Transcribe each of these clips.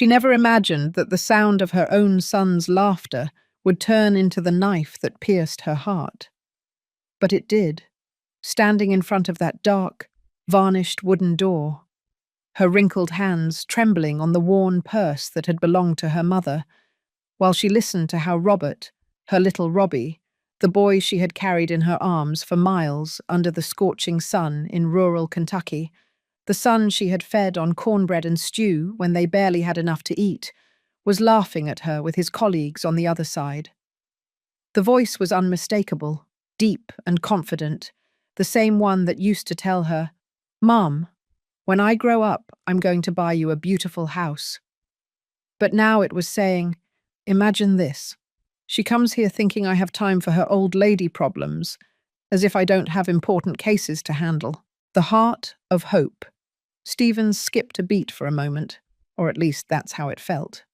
She never imagined that the sound of her own son's laughter would turn into the knife that pierced her heart. But it did, standing in front of that dark, varnished wooden door, her wrinkled hands trembling on the worn purse that had belonged to her mother, while she listened to how Robert, her little Robbie, the boy she had carried in her arms for miles under the scorching sun in rural Kentucky, the son she had fed on cornbread and stew when they barely had enough to eat, was laughing at her with his colleagues on the other side. The voice was unmistakable, deep and confident, the same one that used to tell her, "Mom, when I grow up, I'm going to buy you a beautiful house." But now it was saying, "Imagine this. She comes here thinking I have time for her old lady problems, as if I don't have important cases to handle." The heart of hope. Stevens skipped a beat for a moment, or at least that's how it felt,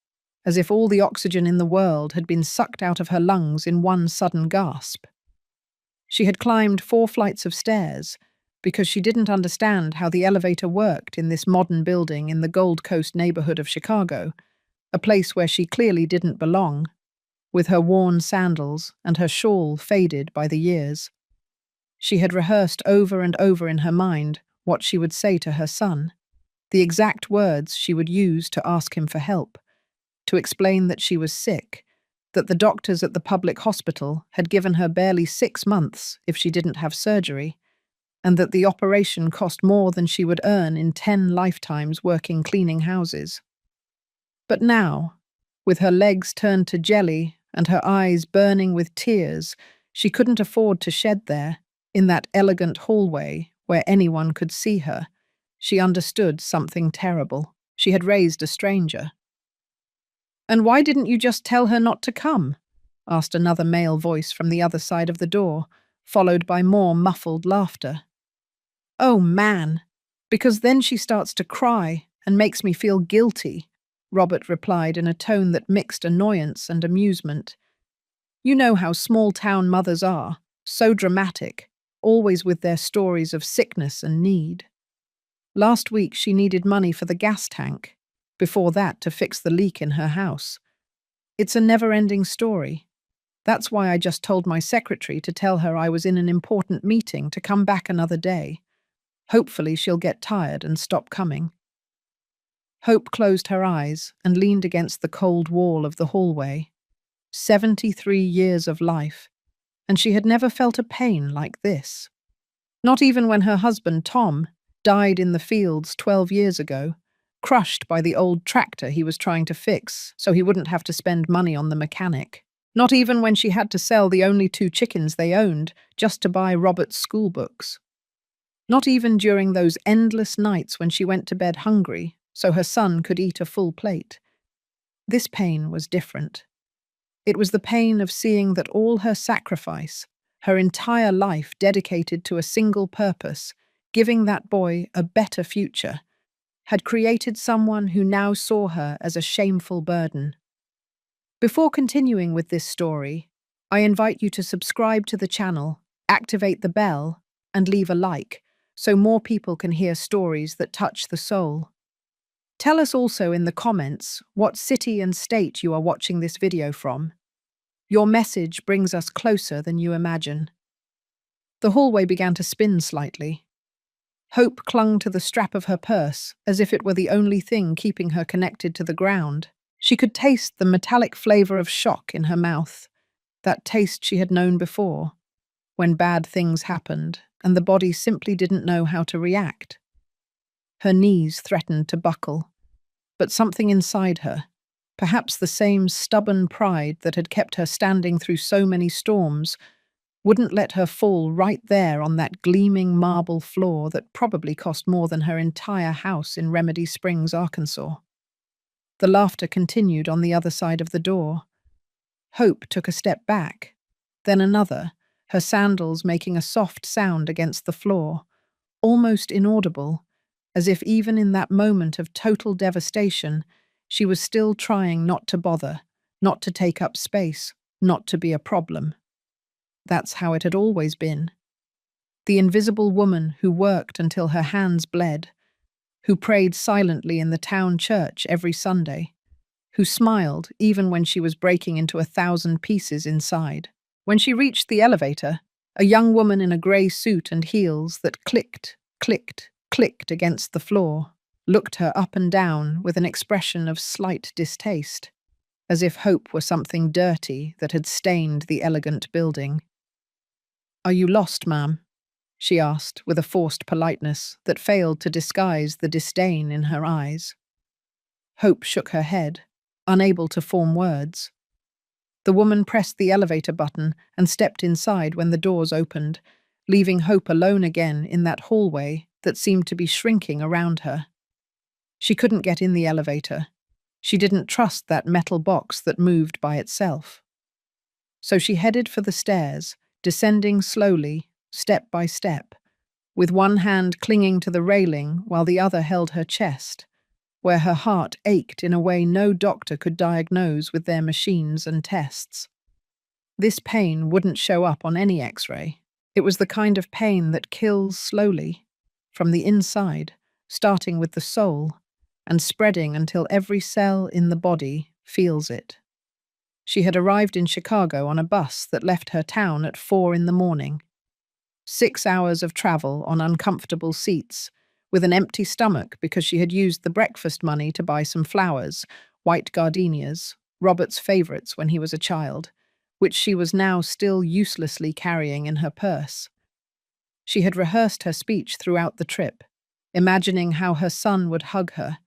as if all the oxygen in the world had been sucked out of her lungs in one sudden gasp. She had climbed 4 flights of stairs because she didn't understand how the elevator worked in this modern building in the Gold Coast neighborhood of Chicago, a place where she clearly didn't belong, with her worn sandals and her shawl faded by the years. She had rehearsed over and over in her mind what she would say to her son, the exact words she would use to ask him for help, to explain that she was sick, that the doctors at the public hospital had given her barely 6 months if she didn't have surgery, and that the operation cost more than she would earn in 10 lifetimes working cleaning houses. But now, with her legs turned to jelly and her eyes burning with tears she couldn't afford to shed there, in that elegant hallway where anyone could see her, she understood something terrible. She had raised a stranger. "And why didn't you just tell her not to come?" asked another male voice from the other side of the door, followed by more muffled laughter. "Oh, man, because then she starts to cry and makes me feel guilty," Robert replied in a tone that mixed annoyance and amusement. "You know how small-town mothers are, so dramatic, always with their stories of sickness and need. Last week she needed money for the gas tank, before that to fix the leak in her house. It's a never-ending story. That's why I just told my secretary to tell her I was in an important meeting to come back another day. Hopefully she'll get tired and stop coming." Hope closed her eyes and leaned against the cold wall of the hallway. 73 years of life, and she had never felt a pain like this. Not even when her husband, Tom, died in the fields 12 years ago, crushed by the old tractor he was trying to fix so he wouldn't have to spend money on the mechanic. Not even when she had to sell the only 2 chickens they owned just to buy Robert's school books. Not even during those endless nights when she went to bed hungry so her son could eat a full plate. This pain was different. It was the pain of seeing that all her sacrifice, her entire life dedicated to a single purpose, giving that boy a better future, had created someone who now saw her as a shameful burden. Before continuing with this story, I invite you to subscribe to the channel, activate the bell, and leave a like, so more people can hear stories that touch the soul. Tell us also in the comments what city and state you are watching this video from. Your message brings us closer than you imagine. The hallway began to spin slightly. Hope clung to the strap of her purse as if it were the only thing keeping her connected to the ground. She could taste the metallic flavor of shock in her mouth, that taste she had known before, when bad things happened and the body simply didn't know how to react. Her knees threatened to buckle, but something inside her, perhaps the same stubborn pride that had kept her standing through so many storms, wouldn't let her fall right there on that gleaming marble floor that probably cost more than her entire house in Remedy Springs, Arkansas. The laughter continued on the other side of the door. Hope took a step back, then another, her sandals making a soft sound against the floor, almost inaudible, as if even in that moment of total devastation, she was still trying not to bother, not to take up space, not to be a problem. That's how it had always been. The invisible woman who worked until her hands bled, who prayed silently in the town church every Sunday, who smiled even when she was breaking into 1,000 pieces inside. When she reached the elevator, a young woman in a grey suit and heels that clicked, clicked, clicked against the floor looked her up and down with an expression of slight distaste, as if hope were something dirty that had stained the elegant building. "Are you lost, ma'am?" she asked with a forced politeness that failed to disguise the disdain in her eyes. Hope shook her head, unable to form words. The woman pressed the elevator button and stepped inside when the doors opened, leaving Hope alone again in that hallway that seemed to be shrinking around her. She couldn't get in the elevator. She didn't trust that metal box that moved by itself. So she headed for the stairs, descending slowly, step by step, with one hand clinging to the railing while the other held her chest, where her heart ached in a way no doctor could diagnose with their machines and tests. This pain wouldn't show up on any X-ray. It was the kind of pain that kills slowly, from the inside, starting with the soul, and spreading until every cell in the body feels it. She had arrived in Chicago on a bus that left her town at 4 in the morning. 6 hours of travel on uncomfortable seats, with an empty stomach because she had used the breakfast money to buy some flowers, white gardenias, Robert's favourites when he was a child, which she was now still uselessly carrying in her purse. She had rehearsed her speech throughout the trip, imagining how her son would hug her,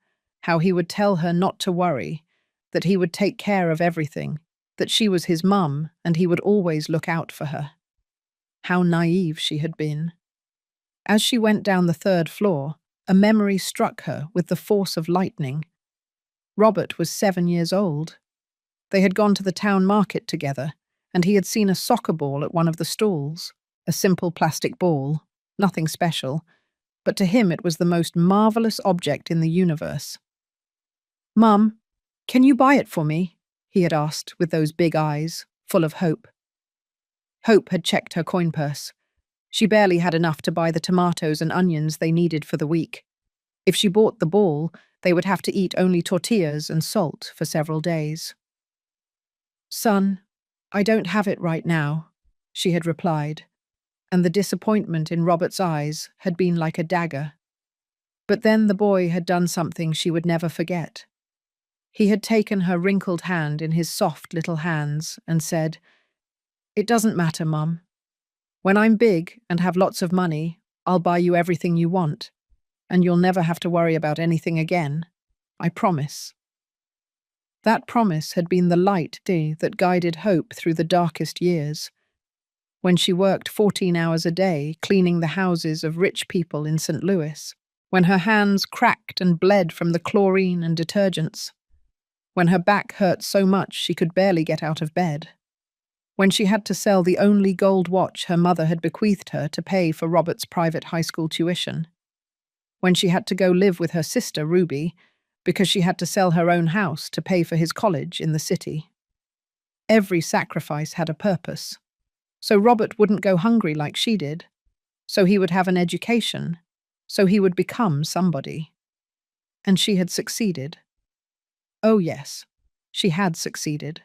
how he would tell her not to worry, that he would take care of everything, that she was his mum and he would always look out for her. How naive she had been. As she went down the 3rd floor, a memory struck her with the force of lightning. Robert was 7 years old. They had gone to the town market together, and he had seen a soccer ball at one of the stalls, a simple plastic ball, nothing special, but to him it was the most marvelous object in the universe. "Mum, can you buy it for me?" he had asked with those big eyes, full of hope. Hope had checked her coin purse. She barely had enough to buy the tomatoes and onions they needed for the week. If she bought the ball, they would have to eat only tortillas and salt for several days. "Son, I don't have it right now," she had replied, and the disappointment in Robert's eyes had been like a dagger. But then the boy had done something she would never forget. He had taken her wrinkled hand in his soft little hands and said, "It doesn't matter, Mum. When I'm big and have lots of money, I'll buy you everything you want, and you'll never have to worry about anything again. I promise." That promise had been the light that guided Hope through the darkest years. When she worked 14 hours a day cleaning the houses of rich people in St. Louis, when her hands cracked and bled from the chlorine and detergents, when her back hurt so much she could barely get out of bed, when she had to sell the only gold watch her mother had bequeathed her to pay for Robert's private high school tuition, when she had to go live with her sister Ruby because she had to sell her own house to pay for his college in the city. Every sacrifice had a purpose. So Robert wouldn't go hungry like she did, so he would have an education, so he would become somebody. And she had succeeded. Oh yes, she had succeeded.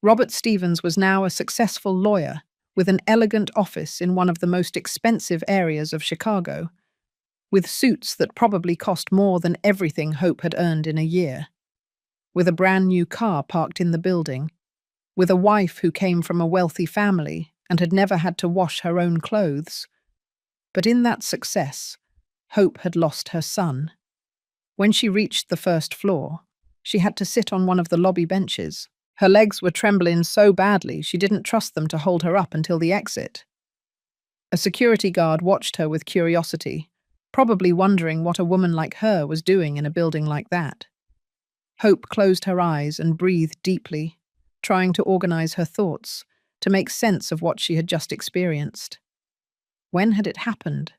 Robert Stevens was now a successful lawyer with an elegant office in one of the most expensive areas of Chicago, with suits that probably cost more than everything Hope had earned in a year, with a brand new car parked in the building, with a wife who came from a wealthy family and had never had to wash her own clothes. But in that success, Hope had lost her son. When she reached the 1st floor, she had to sit on one of the lobby benches. Her legs were trembling so badly she didn't trust them to hold her up until the exit. A security guard watched her with curiosity, probably wondering what a woman like her was doing in a building like that. Hope closed her eyes and breathed deeply, trying to organize her thoughts, to make sense of what she had just experienced. When had it happened?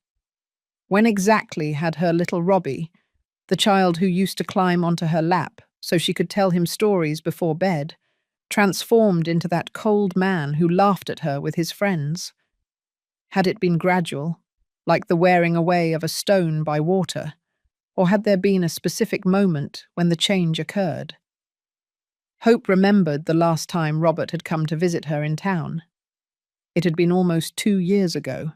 When exactly had her little Robbie, the child who used to climb onto her lap so she could tell him stories before bed, transformed into that cold man who laughed at her with his friends? Had it been gradual, like the wearing away of a stone by water, or had there been a specific moment when the change occurred? Hope remembered the last time Robert had come to visit her in town. It had been almost 2 years ago.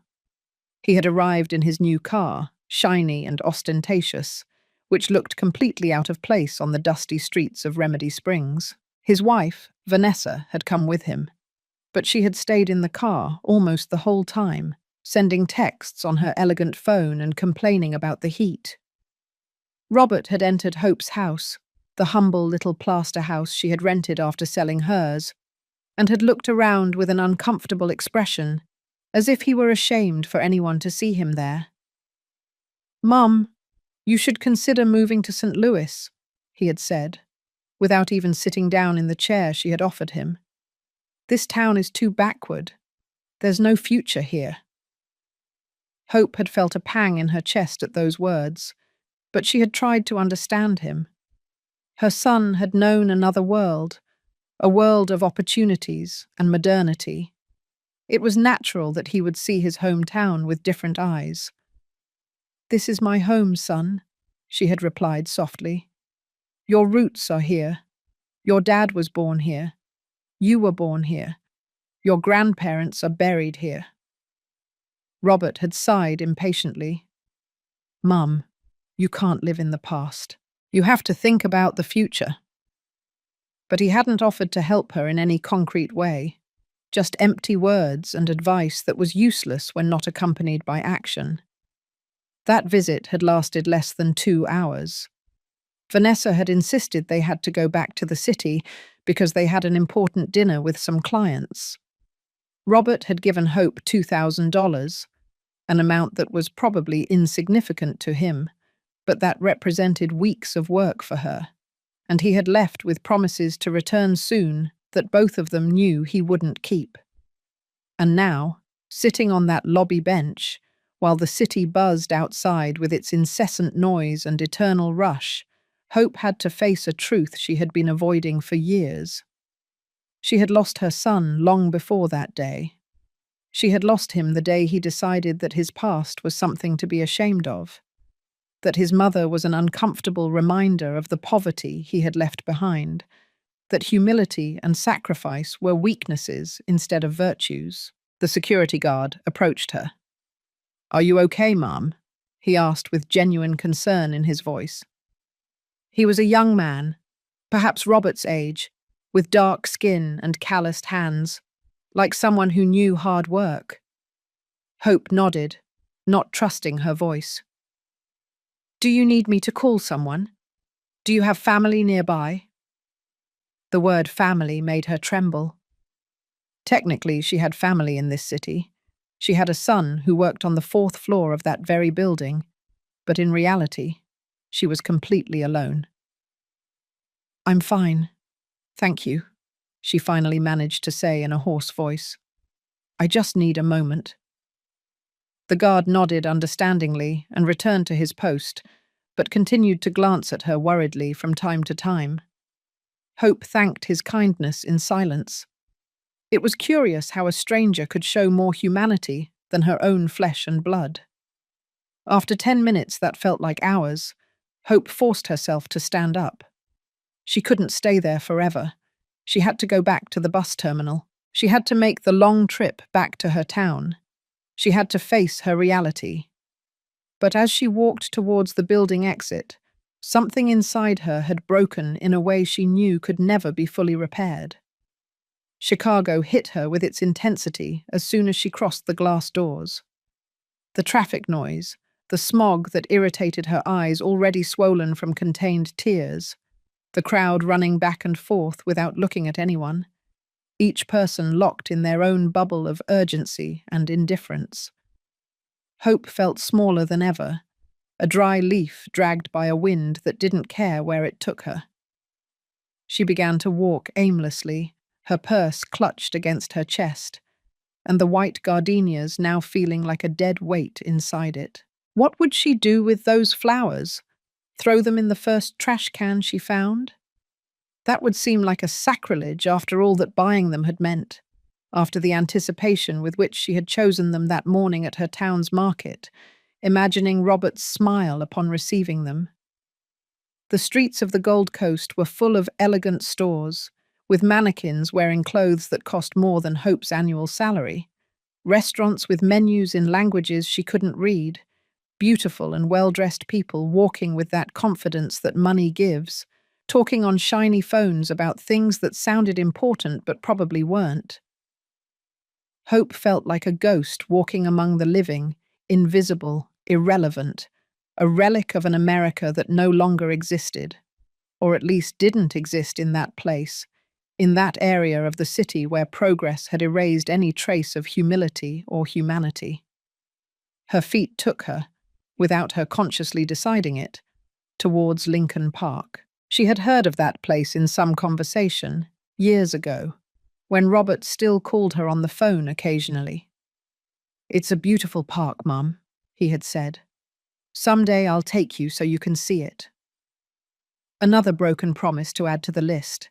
He had arrived in his new car, shiny and ostentatious, which looked completely out of place on the dusty streets of Remedy Springs. His wife, Vanessa, had come with him, but she had stayed in the car almost the whole time, sending texts on her elegant phone and complaining about the heat. Robert had entered Hope's house, the humble little plaster house she had rented after selling hers, and had looked around with an uncomfortable expression, as if he were ashamed for anyone to see him there. "Mum, you should consider moving to St. Louis," he had said, without even sitting down in the chair she had offered him. "This town is too backward. There's no future here." Hope had felt a pang in her chest at those words, but she had tried to understand him. Her son had known another world, a world of opportunities and modernity. It was natural that he would see his hometown with different eyes. "This is my home, son," she had replied softly. "Your roots are here. Your dad was born here. You were born here. Your grandparents are buried here." Robert had sighed impatiently. "Mum, you can't live in the past. You have to think about the future." But he hadn't offered to help her in any concrete way, just empty words and advice that was useless when not accompanied by action. That visit had lasted less than 2 hours. Vanessa had insisted they had to go back to the city because they had an important dinner with some clients. Robert had given Hope $2,000, an amount that was probably insignificant to him, but that represented weeks of work for her, and he had left with promises to return soon that both of them knew he wouldn't keep. And now, sitting on that lobby bench, while the city buzzed outside with its incessant noise and eternal rush, Hope had to face a truth she had been avoiding for years. She had lost her son long before that day. She had lost him the day he decided that his past was something to be ashamed of, that his mother was an uncomfortable reminder of the poverty he had left behind, that humility and sacrifice were weaknesses instead of virtues. The security guard approached her. "Are you okay, Mom?" he asked with genuine concern in his voice. He was a young man, perhaps Robert's age, with dark skin and calloused hands, like someone who knew hard work. Hope nodded, not trusting her voice. "Do you need me to call someone? Do you have family nearby?" The word family made her tremble. Technically, she had family in this city. She had a son who worked on the 4th floor of that very building, but in reality, she was completely alone. "I'm fine. Thank you," she finally managed to say in a hoarse voice. "I just need a moment." The guard nodded understandingly and returned to his post, but continued to glance at her worriedly from time to time. Hope thanked his kindness in silence. It was curious how a stranger could show more humanity than her own flesh and blood. After 10 minutes that felt like hours, Hope forced herself to stand up. She couldn't stay there forever. She had to go back to the bus terminal. She had to make the long trip back to her town. She had to face her reality. But as she walked towards the building exit, something inside her had broken in a way she knew could never be fully repaired. Chicago hit her with its intensity as soon as she crossed the glass doors. The traffic noise, the smog that irritated her eyes already swollen from contained tears, the crowd running back and forth without looking at anyone, each person locked in their own bubble of urgency and indifference. Hope felt smaller than ever, a dry leaf dragged by a wind that didn't care where it took her. She began to walk aimlessly, her purse clutched against her chest, and the white gardenias now feeling like a dead weight inside it. What would she do with those flowers? Throw them in the first trash can she found? That would seem like a sacrilege after all that buying them had meant, after the anticipation with which she had chosen them that morning at her town's market, imagining Robert's smile upon receiving them. The streets of the Gold Coast were full of elegant stores, with mannequins wearing clothes that cost more than Hope's annual salary, restaurants with menus in languages she couldn't read, beautiful and well-dressed people walking with that confidence that money gives, talking on shiny phones about things that sounded important but probably weren't. Hope felt like a ghost walking among the living, invisible, irrelevant, a relic of an America that no longer existed, or at least didn't exist in that place, in that area of the city where progress had erased any trace of humility or humanity. Her feet took her, without her consciously deciding it, towards Lincoln Park. She had heard of that place in some conversation, years ago, when Robert still called her on the phone occasionally. "It's a beautiful park, Mum," he had said. "Someday I'll take you so you can see it." Another broken promise to add to the list.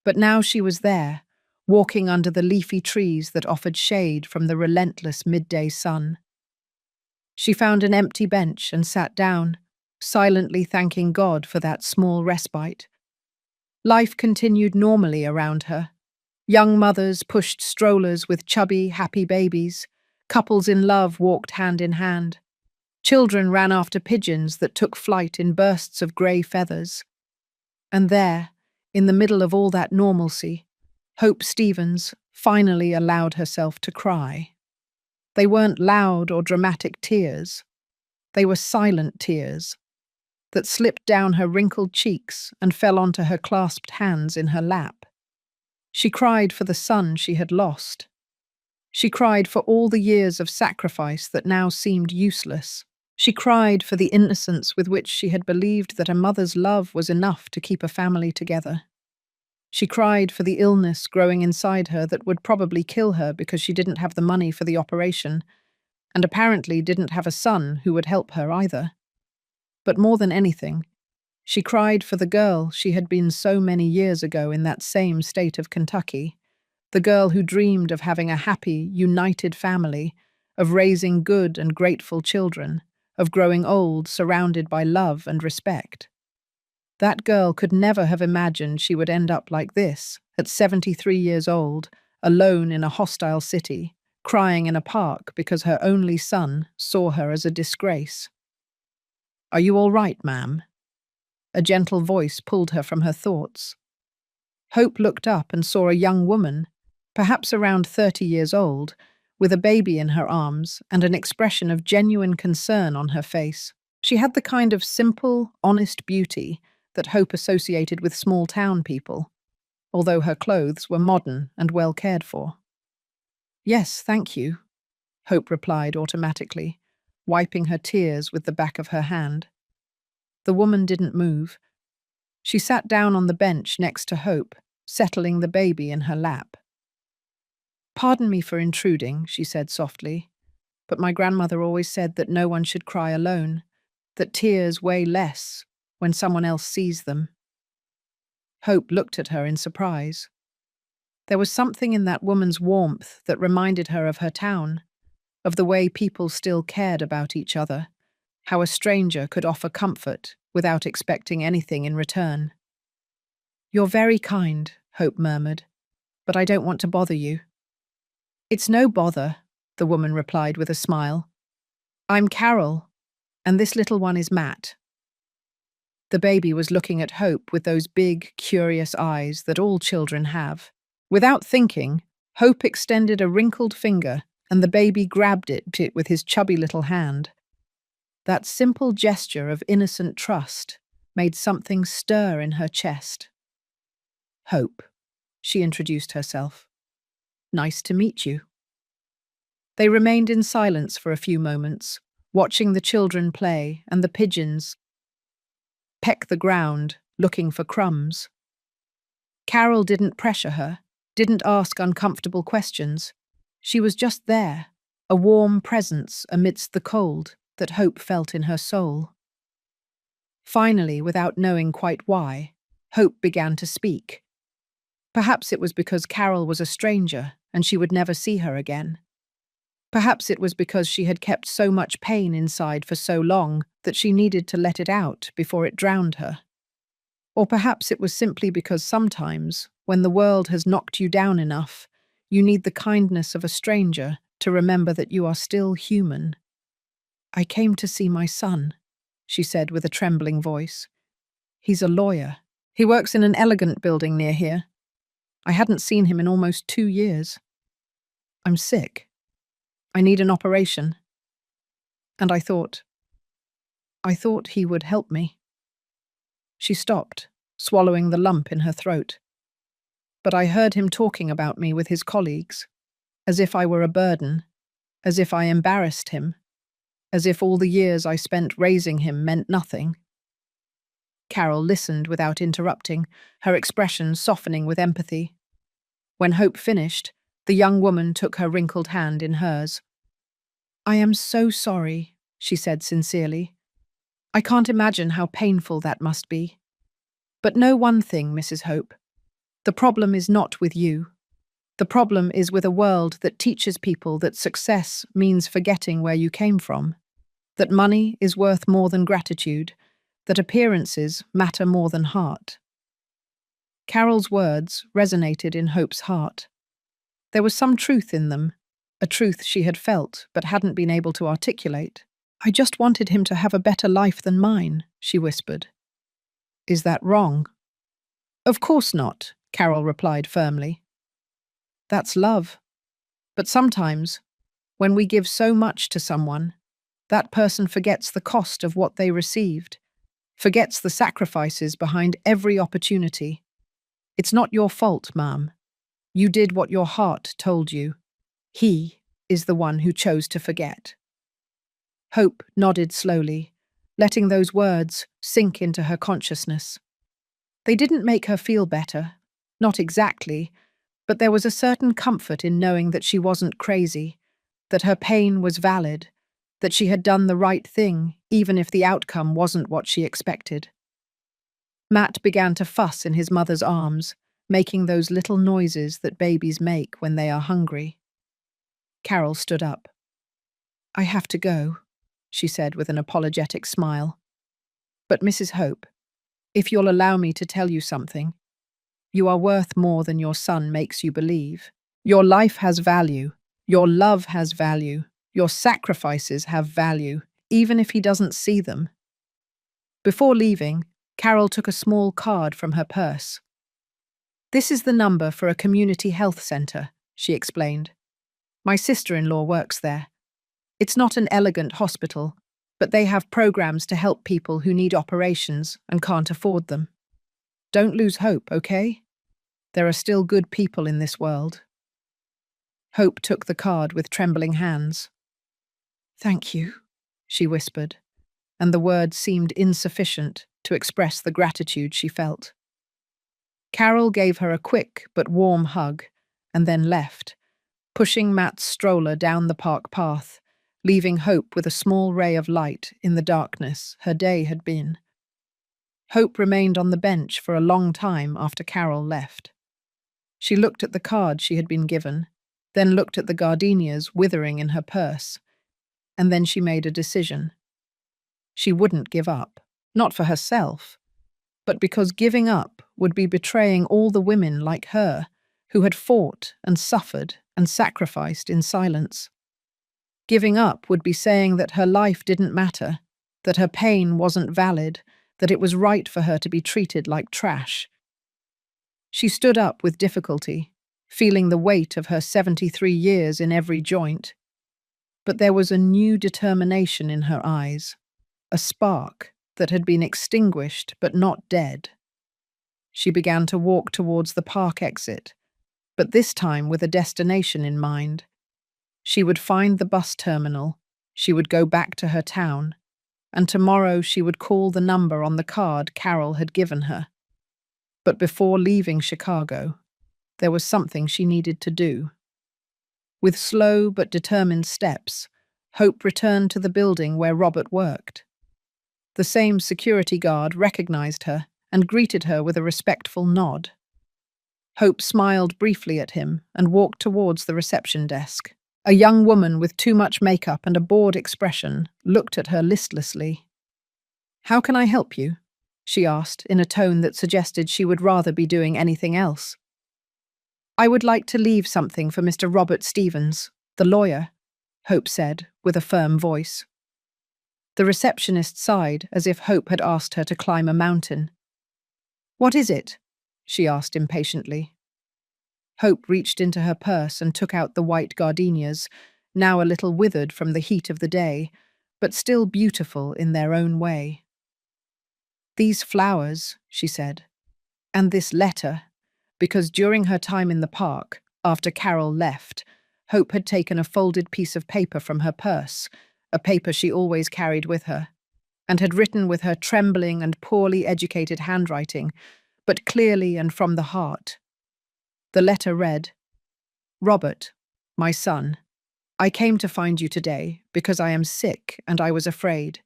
But now she was there, walking under the leafy trees that offered shade from the relentless midday sun. She found an empty bench and sat down, silently thanking God for that small respite. Life continued normally around her. Young mothers pushed strollers with chubby, happy babies. Couples in love walked hand in hand. Children ran after pigeons that took flight in bursts of grey feathers. And there, in the middle of all that normalcy, Hope Stevens finally allowed herself to cry. They weren't loud or dramatic tears. They were silent tears that slipped down her wrinkled cheeks and fell onto her clasped hands in her lap. She cried for the son she had lost. She cried for all the years of sacrifice that now seemed useless. She cried for the innocence with which she had believed that a mother's love was enough to keep a family together. She cried for the illness growing inside her that would probably kill her because she didn't have the money for the operation, and apparently didn't have a son who would help her either. But more than anything, she cried for the girl she had been so many years ago in that same state of Kentucky, the girl who dreamed of having a happy, united family, of raising good and grateful children, of growing old surrounded by love and respect. That girl could never have imagined she would end up like this, at 73 years old, alone in a hostile city, crying in a park because her only son saw her as a disgrace. "Are you all right, ma'am?" A gentle voice pulled her from her thoughts. Hope looked up and saw a young woman, perhaps around 30 years old, with a baby in her arms and an expression of genuine concern on her face. She had the kind of simple, honest beauty that Hope associated with small-town people, although her clothes were modern and well cared for. "Yes, thank you," Hope replied automatically, wiping her tears with the back of her hand. The woman didn't move. She sat down on the bench next to Hope, settling the baby in her lap. "Pardon me for intruding," she said softly, "but my grandmother always said that no one should cry alone, that tears weigh less when someone else sees them." Hope looked at her in surprise. There was something in that woman's warmth that reminded her of her town, of the way people still cared about each other, how a stranger could offer comfort without expecting anything in return. "You're very kind," Hope murmured, "but I don't want to bother you." "It's no bother," the woman replied with a smile. "I'm Carol, and this little one is Matt." The baby was looking at Hope with those big, curious eyes that all children have. Without thinking, Hope extended a wrinkled finger, and the baby grabbed it with his chubby little hand. That simple gesture of innocent trust made something stir in her chest. "Hope," she introduced herself. "Nice to meet you." They remained in silence for a few moments, watching the children play and the pigeons peck the ground, looking for crumbs. Carol didn't pressure her, didn't ask uncomfortable questions. She was just there, a warm presence amidst the cold that Hope felt in her soul. Finally, without knowing quite why, Hope began to speak. Perhaps it was because Carol was a stranger and she would never see her again. Perhaps it was because she had kept so much pain inside for so long that she needed to let it out before it drowned her. Or perhaps it was simply because sometimes, when the world has knocked you down enough, you need the kindness of a stranger to remember that you are still human. "I came to see my son," she said with a trembling voice. "He's a lawyer. He works in an elegant building near here. I hadn't seen him in almost 2 years. I'm sick. I need an operation. And I thought he would help me." She stopped, swallowing the lump in her throat. "But I heard him talking about me with his colleagues, as if I were a burden, as if I embarrassed him, as if all the years I spent raising him meant nothing." Carol listened without interrupting, her expression softening with empathy. When Hope finished, the young woman took her wrinkled hand in hers. "I am so sorry," she said sincerely. "I can't imagine how painful that must be. But know one thing, Mrs. Hope. The problem is not with you. The problem is with a world that teaches people that success means forgetting where you came from, that money is worth more than gratitude, that appearances matter more than heart." Carol's words resonated in Hope's heart. There was some truth in them, a truth she had felt but hadn't been able to articulate. "I just wanted him to have a better life than mine," she whispered. "Is that wrong?" "Of course not," Carol replied firmly. "That's love. But sometimes, when we give so much to someone, that person forgets the cost of what they received, forgets the sacrifices behind every opportunity. It's not your fault, ma'am. You did what your heart told you. He is the one who chose to forget." Hope nodded slowly, letting those words sink into her consciousness. They didn't make her feel better, not exactly, but there was a certain comfort in knowing that she wasn't crazy, that her pain was valid, that she had done the right thing, even if the outcome wasn't what she expected. Matt began to fuss in his mother's arms, making those little noises that babies make when they are hungry. Carol stood up. "I have to go," she said with an apologetic smile. "But Mrs. Hope, if you'll allow me to tell you something, you are worth more than your son makes you believe. Your life has value. Your love has value. Your sacrifices have value, even if he doesn't see them." Before leaving, Carol took a small card from her purse. "This is the number for a community health centre," she explained. "My sister-in-law works there. It's not an elegant hospital, but they have programs to help people who need operations and can't afford them. Don't lose hope, okay? There are still good people in this world." Hope took the card with trembling hands. "Thank you," she whispered, and the words seemed insufficient to express the gratitude she felt. Carol gave her a quick but warm hug and then left, pushing Matt's stroller down the park path, leaving Hope with a small ray of light in the darkness her day had been. Hope remained on the bench for a long time after Carol left. She looked at the card she had been given, then looked at the gardenias withering in her purse, and then she made a decision. She wouldn't give up, not for herself, but because giving up would be betraying all the women like her who had fought and suffered and sacrificed in silence. Giving up would be saying that her life didn't matter, that her pain wasn't valid, that it was right for her to be treated like trash. She stood up with difficulty, feeling the weight of her 73 years in every joint. But there was a new determination in her eyes, a spark that had been extinguished but not dead. She began to walk towards the park exit, but this time with a destination in mind. She would find the bus terminal, she would go back to her town, and tomorrow she would call the number on the card Carol had given her. But before leaving Chicago, there was something she needed to do. With slow but determined steps, Hope returned to the building where Robert worked. The same security guard recognized her and greeted her with a respectful nod. Hope smiled briefly at him and walked towards the reception desk. A young woman with too much makeup and a bored expression looked at her listlessly. "How can I help you?" she asked in a tone that suggested she would rather be doing anything else. I would like to leave something for Mr. Robert Stevens, the lawyer, Hope said with a firm voice. The receptionist sighed as if Hope had asked her to climb a mountain. What is it? She asked impatiently. Hope reached into her purse and took out the white gardenias, now a little withered from the heat of the day, but still beautiful in their own way. These flowers, she said, and this letter, because during her time in the park, after Carol left, Hope had taken a folded piece of paper from her purse, a paper she always carried with her, and had written with her trembling and poorly educated handwriting, but clearly and from the heart. The letter read, Robert, my son, I came to find you today because I am sick and I was afraid,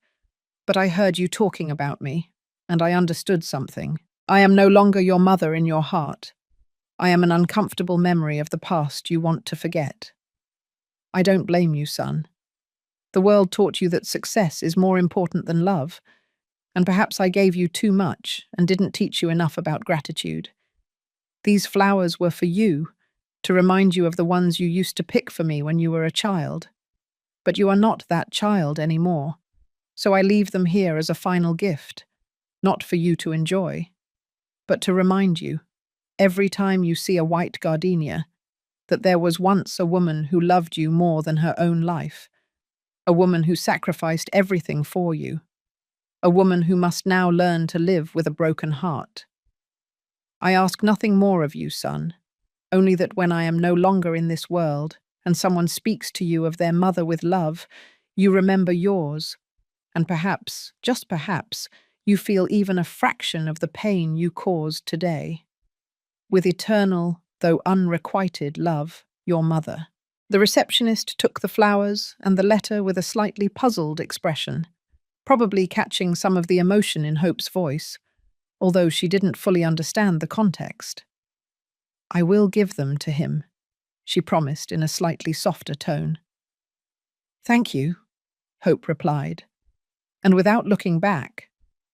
but I heard you talking about me, and I understood something. I am no longer your mother in your heart. I am an uncomfortable memory of the past you want to forget. I don't blame you, son. The world taught you that success is more important than love, and perhaps I gave you too much and didn't teach you enough about gratitude. These flowers were for you, to remind you of the ones you used to pick for me when you were a child. But you are not that child anymore, so I leave them here as a final gift, not for you to enjoy, but to remind you, every time you see a white gardenia, that there was once a woman who loved you more than her own life, a woman who sacrificed everything for you, a woman who must now learn to live with a broken heart. I ask nothing more of you, son, only that when I am no longer in this world and someone speaks to you of their mother with love, you remember yours, and perhaps, just perhaps, you feel even a fraction of the pain you caused today. With eternal, though unrequited love, your mother. The receptionist took the flowers and the letter with a slightly puzzled expression, probably catching some of the emotion in Hope's voice, although she didn't fully understand the context. I will give them to him, she promised in a slightly softer tone. Thank you, Hope replied, and without looking back,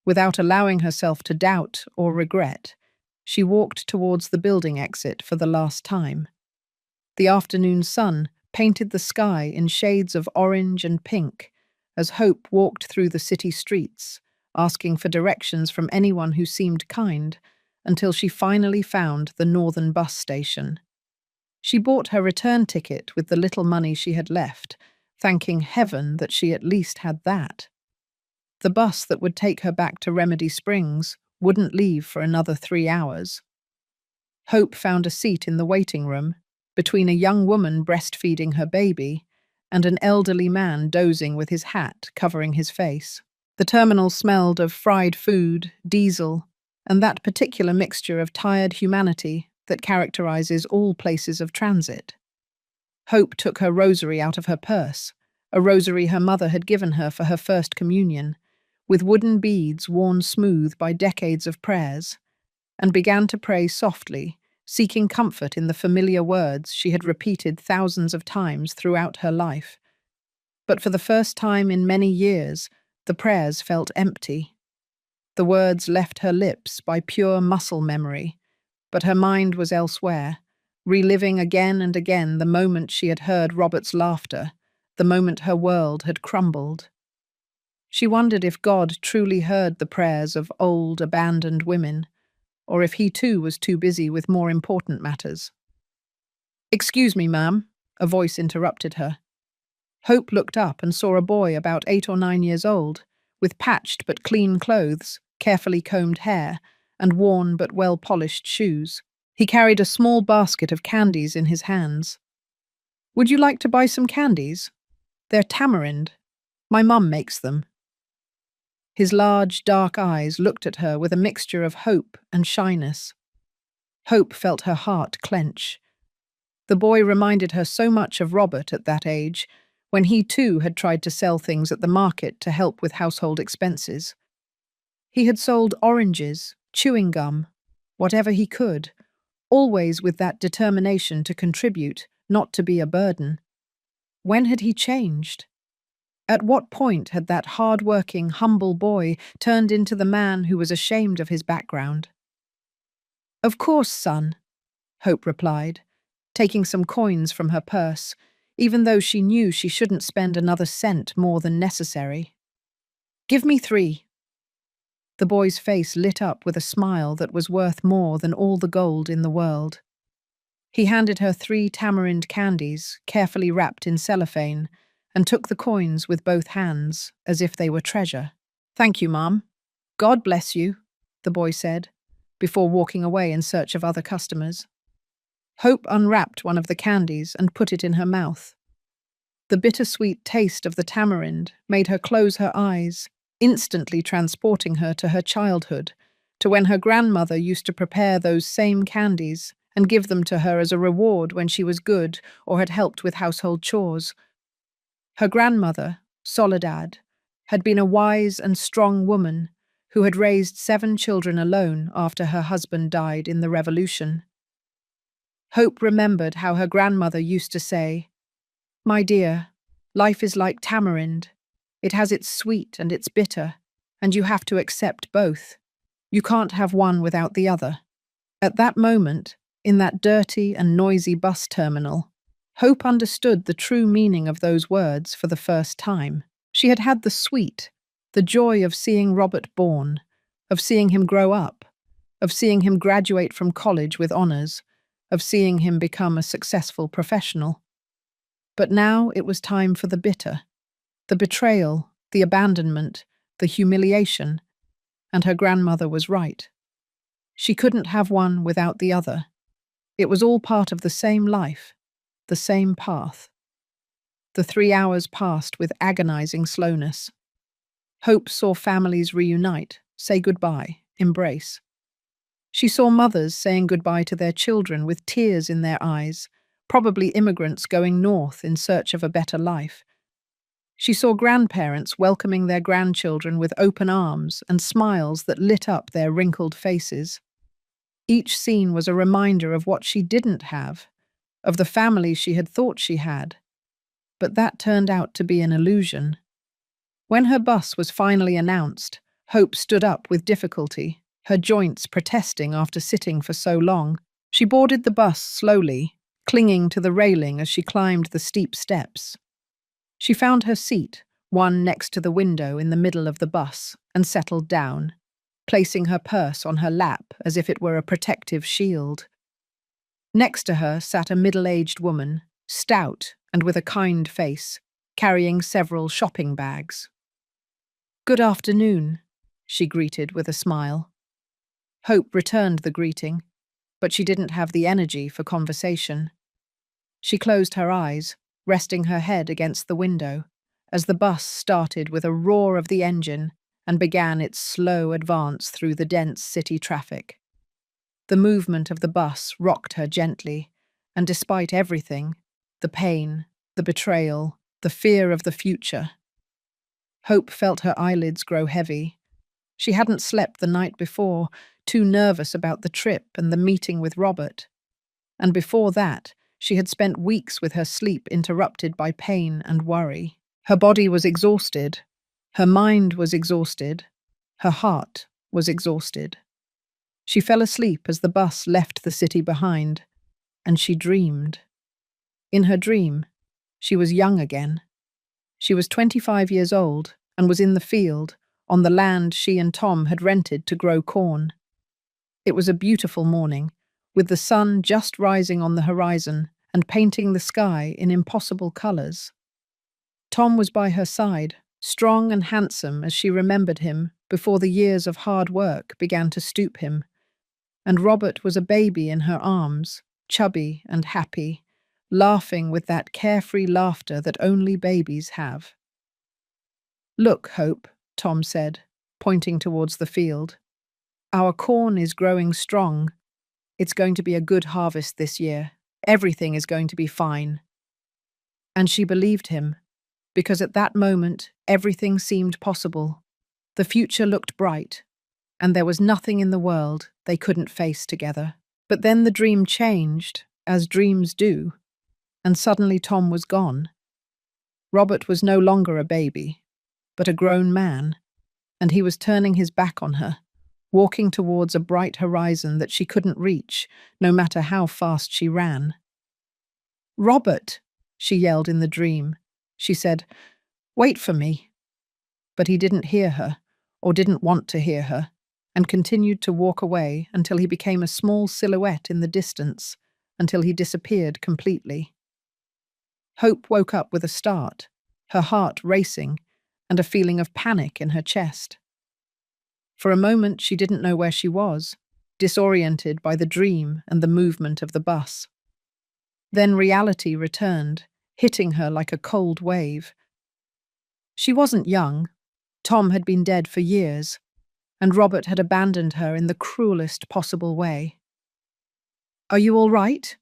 without allowing herself to doubt or regret, she walked towards the building exit for the last time. The afternoon sun painted the sky in shades of orange and pink as Hope walked through the city streets, asking for directions from anyone who seemed kind, until she finally found the Northern bus station. She bought her return ticket with the little money she had left, thanking heaven that she at least had that. The bus that would take her back to Remedy Springs wouldn't leave for another 3 hours. Hope found a seat in the waiting room, between a young woman breastfeeding her baby and an elderly man dozing with his hat covering his face. The terminal smelled of fried food, diesel, and that particular mixture of tired humanity that characterizes all places of transit. Hope took her rosary out of her purse, a rosary her mother had given her for her first communion, with wooden beads worn smooth by decades of prayers, and began to pray softly, seeking comfort in the familiar words she had repeated thousands of times throughout her life. But for the first time in many years, the prayers felt empty. The words left her lips by pure muscle memory, but her mind was elsewhere, reliving again and again the moment she had heard Robert's laughter, the moment her world had crumbled. She wondered if God truly heard the prayers of old, abandoned women, or if he too was too busy with more important matters. "Excuse me, ma'am," a voice interrupted her. Hope looked up and saw a boy about 8 or 9 years old, with patched but clean clothes, carefully combed hair, and worn but well-polished shoes. He carried a small basket of candies in his hands. "Would you like to buy some candies? They're tamarind. My mum makes them." His large, dark eyes looked at her with a mixture of hope and shyness. Hope felt her heart clench. The boy reminded her so much of Robert at that age, when he too had tried to sell things at the market to help with household expenses. He had sold oranges, chewing gum, whatever he could, always with that determination to contribute, not to be a burden. When had he changed? At what point had that hard-working, humble boy turned into the man who was ashamed of his background? "Of course, son," Hope replied, taking some coins from her purse, even though she knew she shouldn't spend another cent more than necessary. "Give me 3. The boy's face lit up with a smile that was worth more than all the gold in the world. He handed her 3 tamarind candies, carefully wrapped in cellophane, and took the coins with both hands, as if they were treasure. "Thank you, Mom. God bless you," the boy said, before walking away in search of other customers. Hope unwrapped one of the candies and put it in her mouth. The bittersweet taste of the tamarind made her close her eyes, instantly transporting her to her childhood, to when her grandmother used to prepare those same candies and give them to her as a reward when she was good or had helped with household chores. Her grandmother, Soledad, had been a wise and strong woman who had raised 7 children alone after her husband died in the Revolution. Hope remembered how her grandmother used to say, "My dear, life is like tamarind. It has its sweet and its bitter, and you have to accept both. You can't have one without the other." At that moment, in that dirty and noisy bus terminal, Hope understood the true meaning of those words for the first time. She had had the sweet, the joy of seeing Robert born, of seeing him grow up, of seeing him graduate from college with honors, of seeing him become a successful professional. But now it was time for the bitter, the betrayal, the abandonment, the humiliation, and her grandmother was right. She couldn't have one without the other. It was all part of the same life, the same path. The 3 hours passed with agonizing slowness. Hope saw families reunite, say goodbye, embrace. She saw mothers saying goodbye to their children with tears in their eyes, probably immigrants going north in search of a better life. She saw grandparents welcoming their grandchildren with open arms and smiles that lit up their wrinkled faces. Each scene was a reminder of what she didn't have, of the family she had thought she had. But that turned out to be an illusion. When her bus was finally announced, Hope stood up with difficulty, her joints protesting after sitting for so long. She boarded the bus slowly, clinging to the railing as she climbed the steep steps. She found her seat, one next to the window in the middle of the bus, and settled down, placing her purse on her lap as if it were a protective shield. Next to her sat a middle-aged woman, stout and with a kind face, carrying several shopping bags. "Good afternoon," she greeted with a smile. Hope returned the greeting, but she didn't have the energy for conversation. She closed her eyes, resting her head against the window, as the bus started with a roar of the engine and began its slow advance through the dense city traffic. The movement of the bus rocked her gently, and despite everything, the pain, the betrayal, the fear of the future, Hope felt her eyelids grow heavy. She hadn't slept the night before, too nervous about the trip and the meeting with Robert. And before that, she had spent weeks with her sleep interrupted by pain and worry. Her body was exhausted. Her mind was exhausted. Her heart was exhausted. She fell asleep as the bus left the city behind, and she dreamed. In her dream, she was young again. She was 25 years old and was in the field, on the land she and Tom had rented to grow corn. It was a beautiful morning, with the sun just rising on the horizon and painting the sky in impossible colors. Tom was by her side, strong and handsome as she remembered him before the years of hard work began to stoop him. And Robert was a baby in her arms, chubby and happy, laughing with that carefree laughter that only babies have. "Look, Hope," Tom said, pointing towards the field. "Our corn is growing strong. It's going to be a good harvest this year. Everything is going to be fine." And she believed him, because at that moment everything seemed possible. The future looked bright, and there was nothing in the world they couldn't face together. But then the dream changed, as dreams do, and suddenly Tom was gone. Robert was no longer a baby, but a grown man, and he was turning his back on her, walking towards a bright horizon that she couldn't reach, no matter how fast she ran. "Robert!" she yelled in the dream. She said, "Wait for me." But he didn't hear her, or didn't want to hear her, and continued to walk away until he became a small silhouette in the distance, until he disappeared completely. Hope woke up with a start, her heart racing, and a feeling of panic in her chest. For a moment she didn't know where she was, disoriented by the dream and the movement of the bus. Then reality returned, hitting her like a cold wave. She wasn't young. Tom had been dead for years, and Robert had abandoned her in the cruelest possible way. "Are you all right?"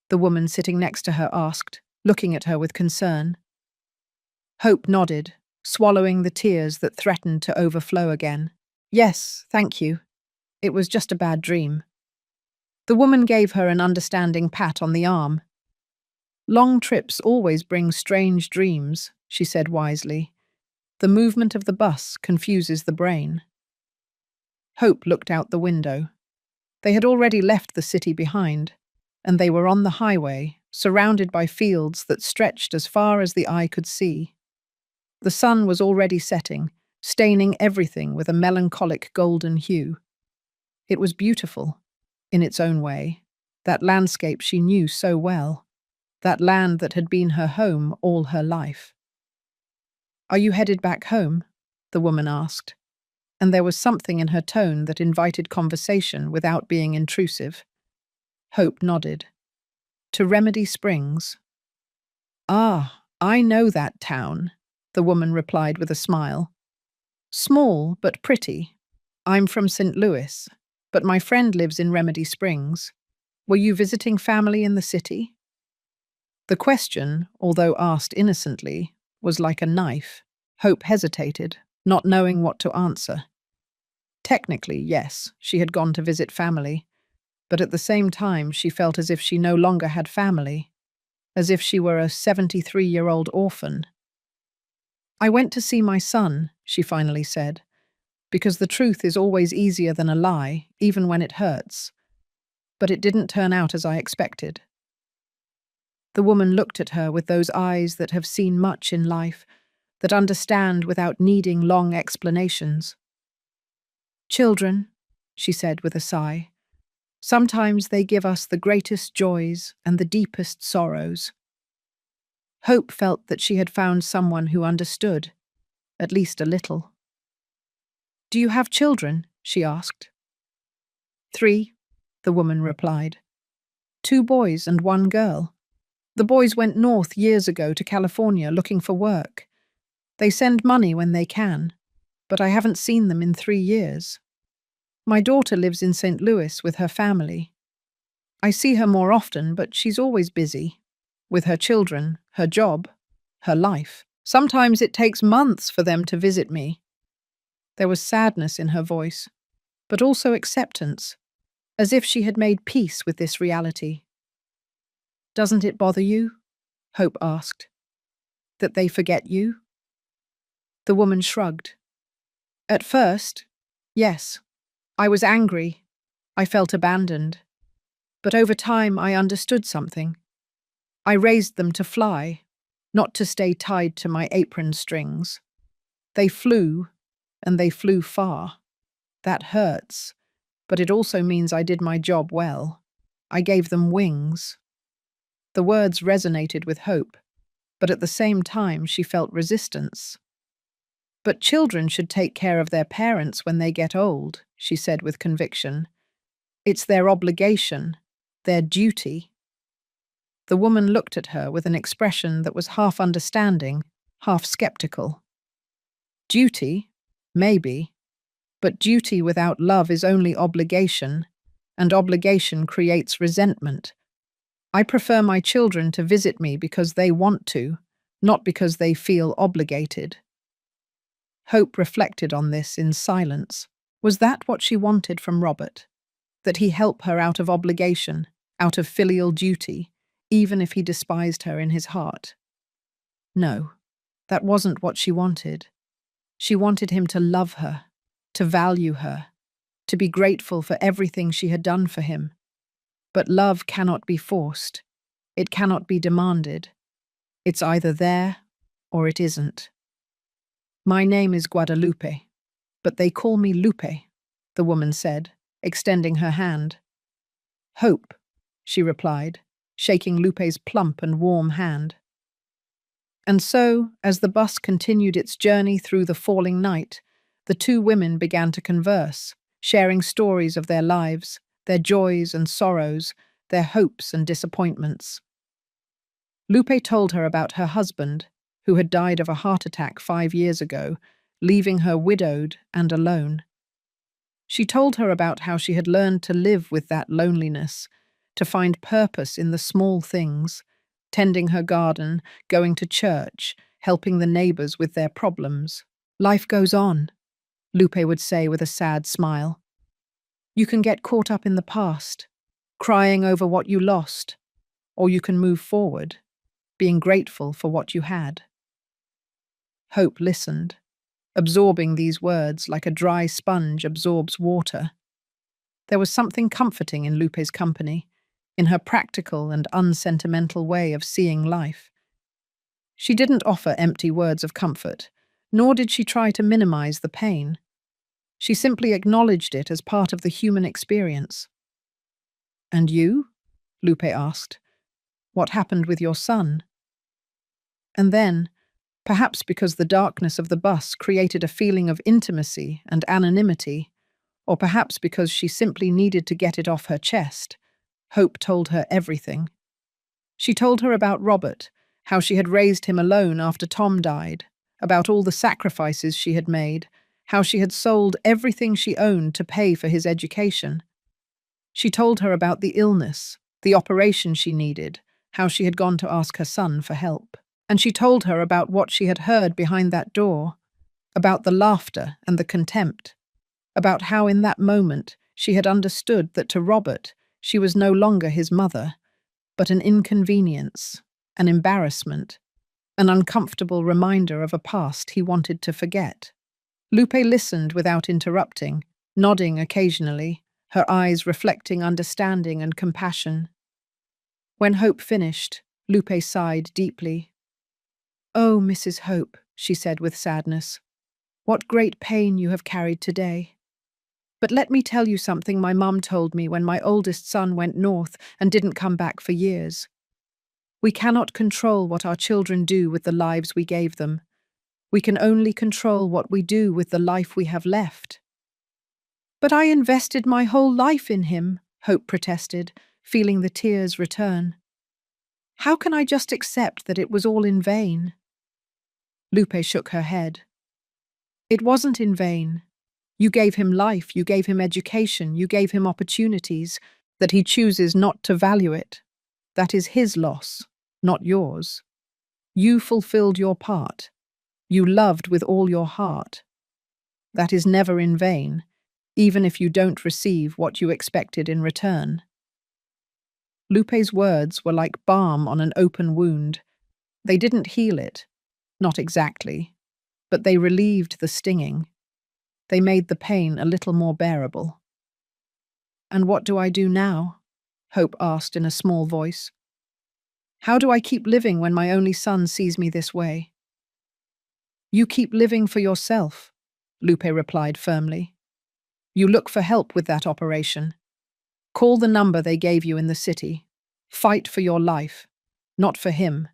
the woman sitting next to her asked, looking at her with concern. Hope nodded, swallowing the tears that threatened to overflow again. "Yes, thank you. It was just a bad dream." The woman gave her an understanding pat on the arm. "Long trips always bring strange dreams," she said wisely. "The movement of the bus confuses the brain." Hope looked out the window. They had already left the city behind, and they were on the highway, surrounded by fields that stretched as far as the eye could see. The sun was already setting, staining everything with a melancholic golden hue. It was beautiful, in its own way, that landscape she knew so well, that land that had been her home all her life. "Are you headed back home?" the woman asked, and there was something in her tone that invited conversation without being intrusive. Hope nodded. "To Remedy Springs." "Ah, I know that town," the woman replied with a smile. "Small but pretty. I'm from St. Louis, but my friend lives in Remedy Springs. Were you visiting family in the city?" The question, although asked innocently, was like a knife. Hope hesitated, not knowing what to answer. Technically, yes, she had gone to visit family, but at the same time she felt as if she no longer had family, as if she were a 73-year-old orphan. "I went to see my son," she finally said, "because the truth is always easier than a lie, even when it hurts. But it didn't turn out as I expected." The woman looked at her with those eyes that have seen much in life, that understand without needing long explanations. "Children," she said with a sigh, "sometimes they give us the greatest joys and the deepest sorrows." Hope felt that she had found someone who understood, at least a little. "Do you have children?" she asked. "3," the woman replied. "2 boys and 1 girl. The boys went north years ago to California looking for work. They send money when they can, but I haven't seen them in 3 years. My daughter lives in St. Louis with her family. I see her more often, but she's always busy. With her children, her job, her life. Sometimes it takes months for them to visit me." There was sadness in her voice, but also acceptance, as if she had made peace with this reality. "Doesn't it bother you?" Hope asked. "That they forget you?" The woman shrugged. "At first, yes. I was angry. I felt abandoned. But over time I understood something. I raised them to fly, not to stay tied to my apron strings. They flew, and they flew far. That hurts, but it also means I did my job well. I gave them wings." The words resonated with Hope, but at the same time she felt resistance. "But children should take care of their parents when they get old," she said with conviction. "It's their obligation, their duty." The woman looked at her with an expression that was half understanding, half skeptical. "Duty? Maybe. But duty without love is only obligation, and obligation creates resentment. I prefer my children to visit me because they want to, not because they feel obligated." Hope reflected on this in silence. Was that what she wanted from Robert? That he help her out of obligation, out of filial duty, even if he despised her in his heart? No. That wasn't what she wanted. She wanted him to love her, to value her, to be grateful for everything she had done for him. But love cannot be forced. It cannot be demanded. It's either there or it isn't. My name is Guadalupe, but they call me Lupe, the woman said, extending her hand. Hope, she replied, shaking Lupe's plump and warm hand. And so, as the bus continued its journey through the falling night, the two women began to converse, sharing stories of their lives, their joys and sorrows, their hopes and disappointments. Lupe told her about her husband, who had died of a heart attack 5 years ago, leaving her widowed and alone. She told her about how she had learned to live with that loneliness, to find purpose in the small things, tending her garden, going to church, helping the neighbors with their problems. Life goes on, Lupe would say with a sad smile. You can get caught up in the past, crying over what you lost, or you can move forward, being grateful for what you had. Hope listened, absorbing these words like a dry sponge absorbs water. There was something comforting in Lupe's company, in her practical and unsentimental way of seeing life. She didn't offer empty words of comfort, nor did she try to minimize the pain. She simply acknowledged it as part of the human experience. And you? Lupe asked. What happened with your son? And then, perhaps because the darkness of the bus created a feeling of intimacy and anonymity, or perhaps because she simply needed to get it off her chest, Hope told her everything. She told her about Robert, how she had raised him alone after Tom died, about all the sacrifices she had made, how she had sold everything she owned to pay for his education. She told her about the illness, the operation she needed, how she had gone to ask her son for help. And she told her about what she had heard behind that door, about the laughter and the contempt, about how in that moment she had understood that to Robert she was no longer his mother, but an inconvenience, an embarrassment, an uncomfortable reminder of a past he wanted to forget. Lupe listened without interrupting, nodding occasionally, her eyes reflecting understanding and compassion. When Hope finished, Lupe sighed deeply. "Oh, Mrs. Hope," she said with sadness, "what great pain you have carried today. But let me tell you something my mum told me when my oldest son went north and didn't come back for years. We cannot control what our children do with the lives we gave them. We can only control what we do with the life we have left." "But I invested my whole life in him," Hope protested, feeling the tears return. "How can I just accept that it was all in vain?" Lupe shook her head. "It wasn't in vain. You gave him life, you gave him education, you gave him opportunities. That he chooses not to value it. That is his loss, not yours. You fulfilled your part. You loved with all your heart. That is never in vain, even if you don't receive what you expected in return." Lupe's words were like balm on an open wound. They didn't heal it, not exactly, but they relieved the stinging. They made the pain a little more bearable. "And what do I do now?" Hope asked in a small voice. "How do I keep living when my only son sees me this way?" "You keep living for yourself," Lupe replied firmly. "You look for help with that operation. Call the number they gave you in the city. Fight for your life, not for him,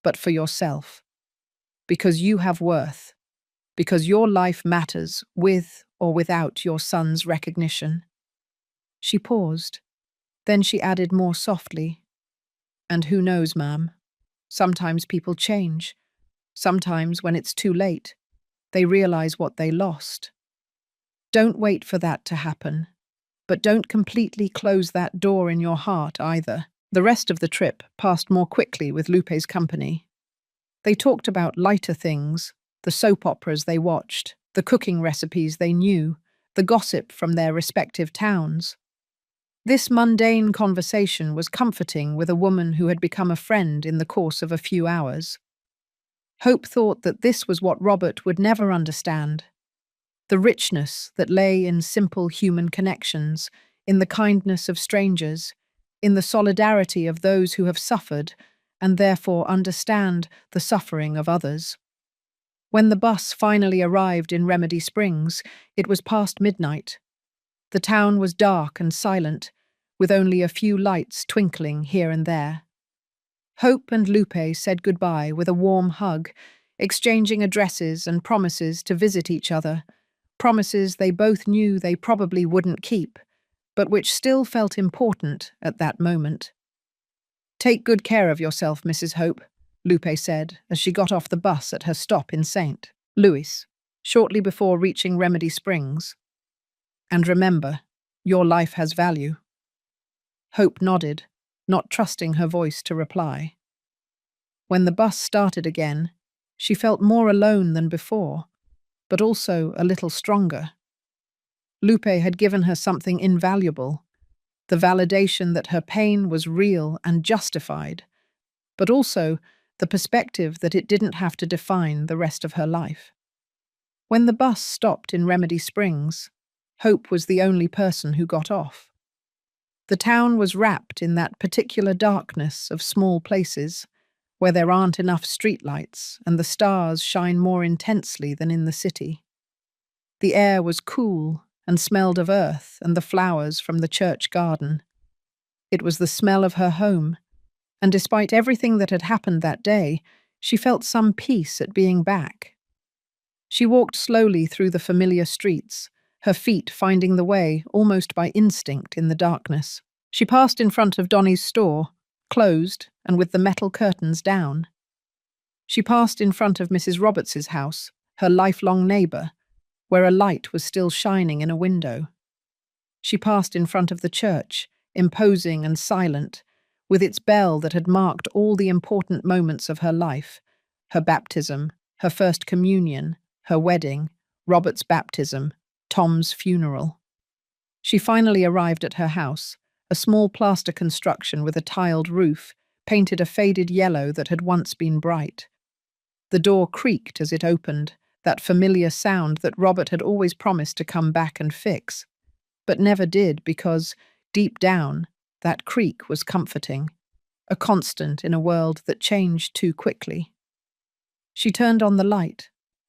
but for yourself. Because you have worth. Because your life matters with or without your son's recognition." She paused. Then she added more softly, "And who knows, ma'am? Sometimes people change. Sometimes, when it's too late, they realize what they lost. Don't wait for that to happen. But don't completely close that door in your heart either." The rest of the trip passed more quickly with Lupe's company. They talked about lighter things, the soap operas they watched, the cooking recipes they knew, the gossip from their respective towns. This mundane conversation was comforting with a woman who had become a friend in the course of a few hours. Hope thought that this was what Robert would never understand: the richness that lay in simple human connections, in the kindness of strangers, in the solidarity of those who have suffered and therefore understand the suffering of others. When the bus finally arrived in Remedy Springs, it was past midnight. The town was dark and silent, with only a few lights twinkling here and there. Hope and Lupe said goodbye with a warm hug, exchanging addresses and promises to visit each other, promises they both knew they probably wouldn't keep, but which still felt important at that moment. "Take good care of yourself, Mrs. Hope," Lupe said as she got off the bus at her stop in St. Louis, shortly before reaching Remedy Springs. "And remember, your life has value." Hope nodded, not trusting her voice to reply. When the bus started again, she felt more alone than before, but also a little stronger. Lupe had given her something invaluable: the validation that her pain was real and justified, but also the perspective that it didn't have to define the rest of her life. When the bus stopped in Remedy Springs, Hope was the only person who got off. The town was wrapped in that particular darkness of small places, where there aren't enough streetlights and the stars shine more intensely than in the city. The air was cool and smelled of earth and the flowers from the church garden. It was the smell of her home, and despite everything that had happened that day, she felt some peace at being back. She walked slowly through the familiar streets, her feet finding the way almost by instinct in the darkness. She passed in front of Donnie's store, closed and with the metal curtains down. She passed in front of Mrs. Roberts's house, her lifelong neighbour, where a light was still shining in a window. She passed in front of the church, imposing and silent, with its bell that had marked all the important moments of her life: her baptism, her first communion, her wedding, Robert's baptism, Tom's funeral. She finally arrived at her house, a small plaster construction with a tiled roof, painted a faded yellow that had once been bright. The door creaked as it opened, that familiar sound that Robert had always promised to come back and fix, but never did because, deep down, that creak was comforting, a constant in a world that changed too quickly. She turned on the light,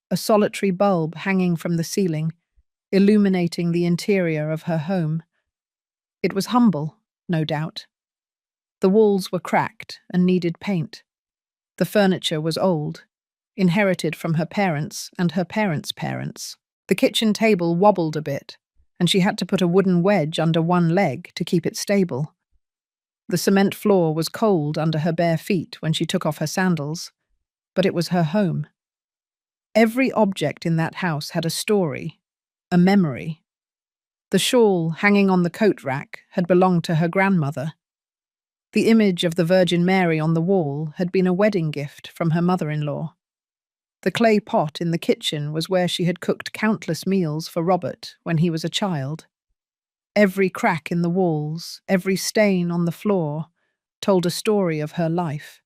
a solitary bulb hanging from the ceiling, illuminating the interior of her home. It was humble, no doubt. The walls were cracked and needed paint. The furniture was old, inherited from her parents and her parents' parents. The kitchen table wobbled a bit, and she had to put a wooden wedge under one leg to keep it stable. The cement floor was cold under her bare feet when she took off her sandals, but it was her home. Every object in that house had a story, a memory. The shawl hanging on the coat rack had belonged to her grandmother. The image of the Virgin Mary on the wall had been a wedding gift from her mother-in-law. The clay pot in the kitchen was where she had cooked countless meals for Robert when he was a child. Every crack in the walls, every stain on the floor, told a story of her life.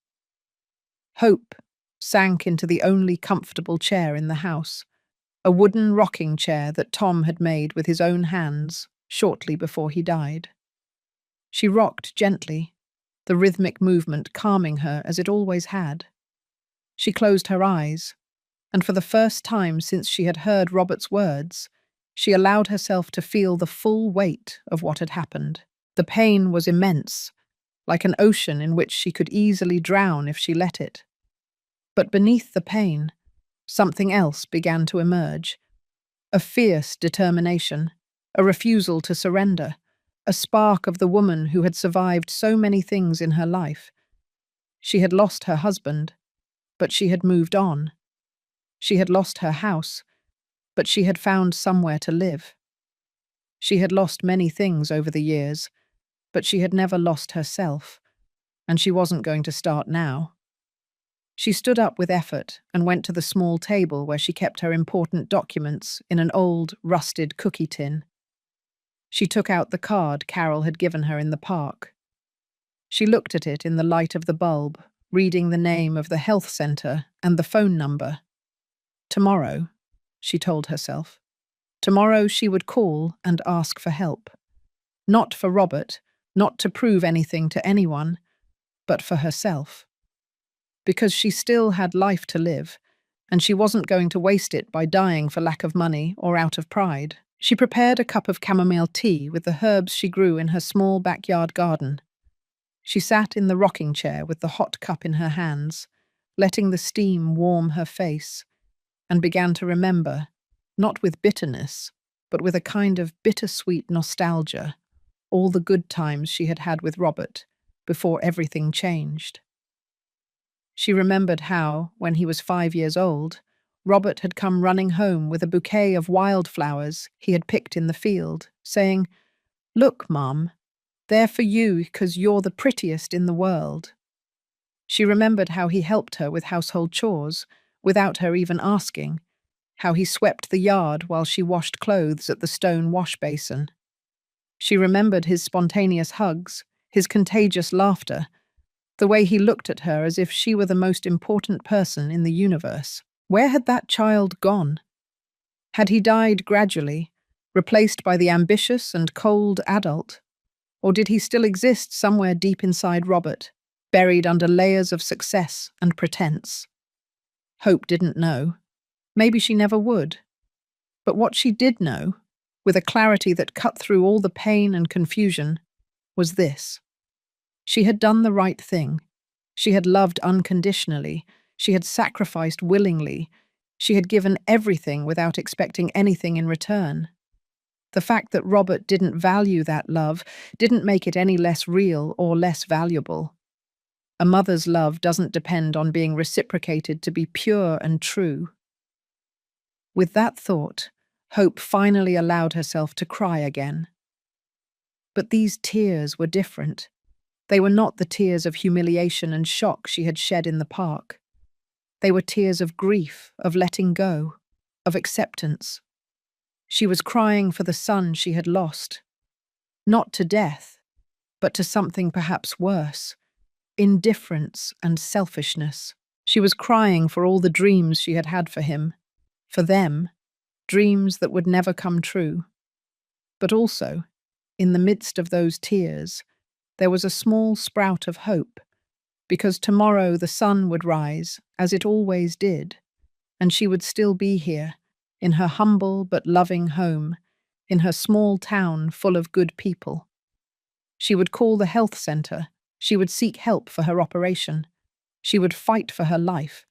Hope sank into the only comfortable chair in the house, a wooden rocking chair that Tom had made with his own hands shortly before he died. She rocked gently, the rhythmic movement calming her as it always had. She closed her eyes, and for the first time since she had heard Robert's words, she allowed herself to feel the full weight of what had happened. The pain was immense, like an ocean in which she could easily drown if she let it. But beneath the pain, something else began to emerge: a fierce determination, a refusal to surrender, a spark of the woman who had survived so many things in her life. She had lost her husband, but she had moved on. She had lost her house, but she had found somewhere to live. She had lost many things over the years, but she had never lost herself, and she wasn't going to start now. She stood up with effort and went to the small table where she kept her important documents in an old, rusted cookie tin. She took out the card Carol had given her in the park. She looked at it in the light of the bulb, reading the name of the health centre and the phone number. Tomorrow, she told herself. Tomorrow she would call and ask for help. Not for Robert, not to prove anything to anyone, but for herself. Because she still had life to live, and she wasn't going to waste it by dying for lack of money or out of pride. She prepared a cup of chamomile tea with the herbs she grew in her small backyard garden. She sat in the rocking chair with the hot cup in her hands, letting the steam warm her face, and began to remember, not with bitterness, but with a kind of bittersweet nostalgia, all the good times she had had with Robert before everything changed. She remembered how, when he was 5 years old, Robert had come running home with a bouquet of wildflowers he had picked in the field, saying, "Look, Mum, they're for you 'cause you're the prettiest in the world." She remembered how he helped her with household chores, without her even asking, how he swept the yard while she washed clothes at the stone wash basin. She remembered his spontaneous hugs, his contagious laughter, the way he looked at her as if she were the most important person in the universe. Where had that child gone? Had he died gradually, replaced by the ambitious and cold adult? Or did he still exist somewhere deep inside Robert, buried under layers of success and pretense? Hope didn't know. Maybe she never would. But what she did know, with a clarity that cut through all the pain and confusion, was this. She had done the right thing. She had loved unconditionally. She had sacrificed willingly. She had given everything without expecting anything in return. The fact that Robert didn't value that love didn't make it any less real or less valuable. A mother's love doesn't depend on being reciprocated to be pure and true. With that thought, Hope finally allowed herself to cry again. But these tears were different. They were not the tears of humiliation and shock she had shed in the park. They were tears of grief, of letting go, of acceptance. She was crying for the son she had lost. Not to death, but to something perhaps worse, indifference and selfishness. She was crying for all the dreams she had had for him, for them, dreams that would never come true. But also, in the midst of those tears, there was a small sprout of hope, because tomorrow the sun would rise, as it always did, and she would still be here, in her humble but loving home, in her small town full of good people. She would call the health centre, she would seek help for her operation, she would fight for her life,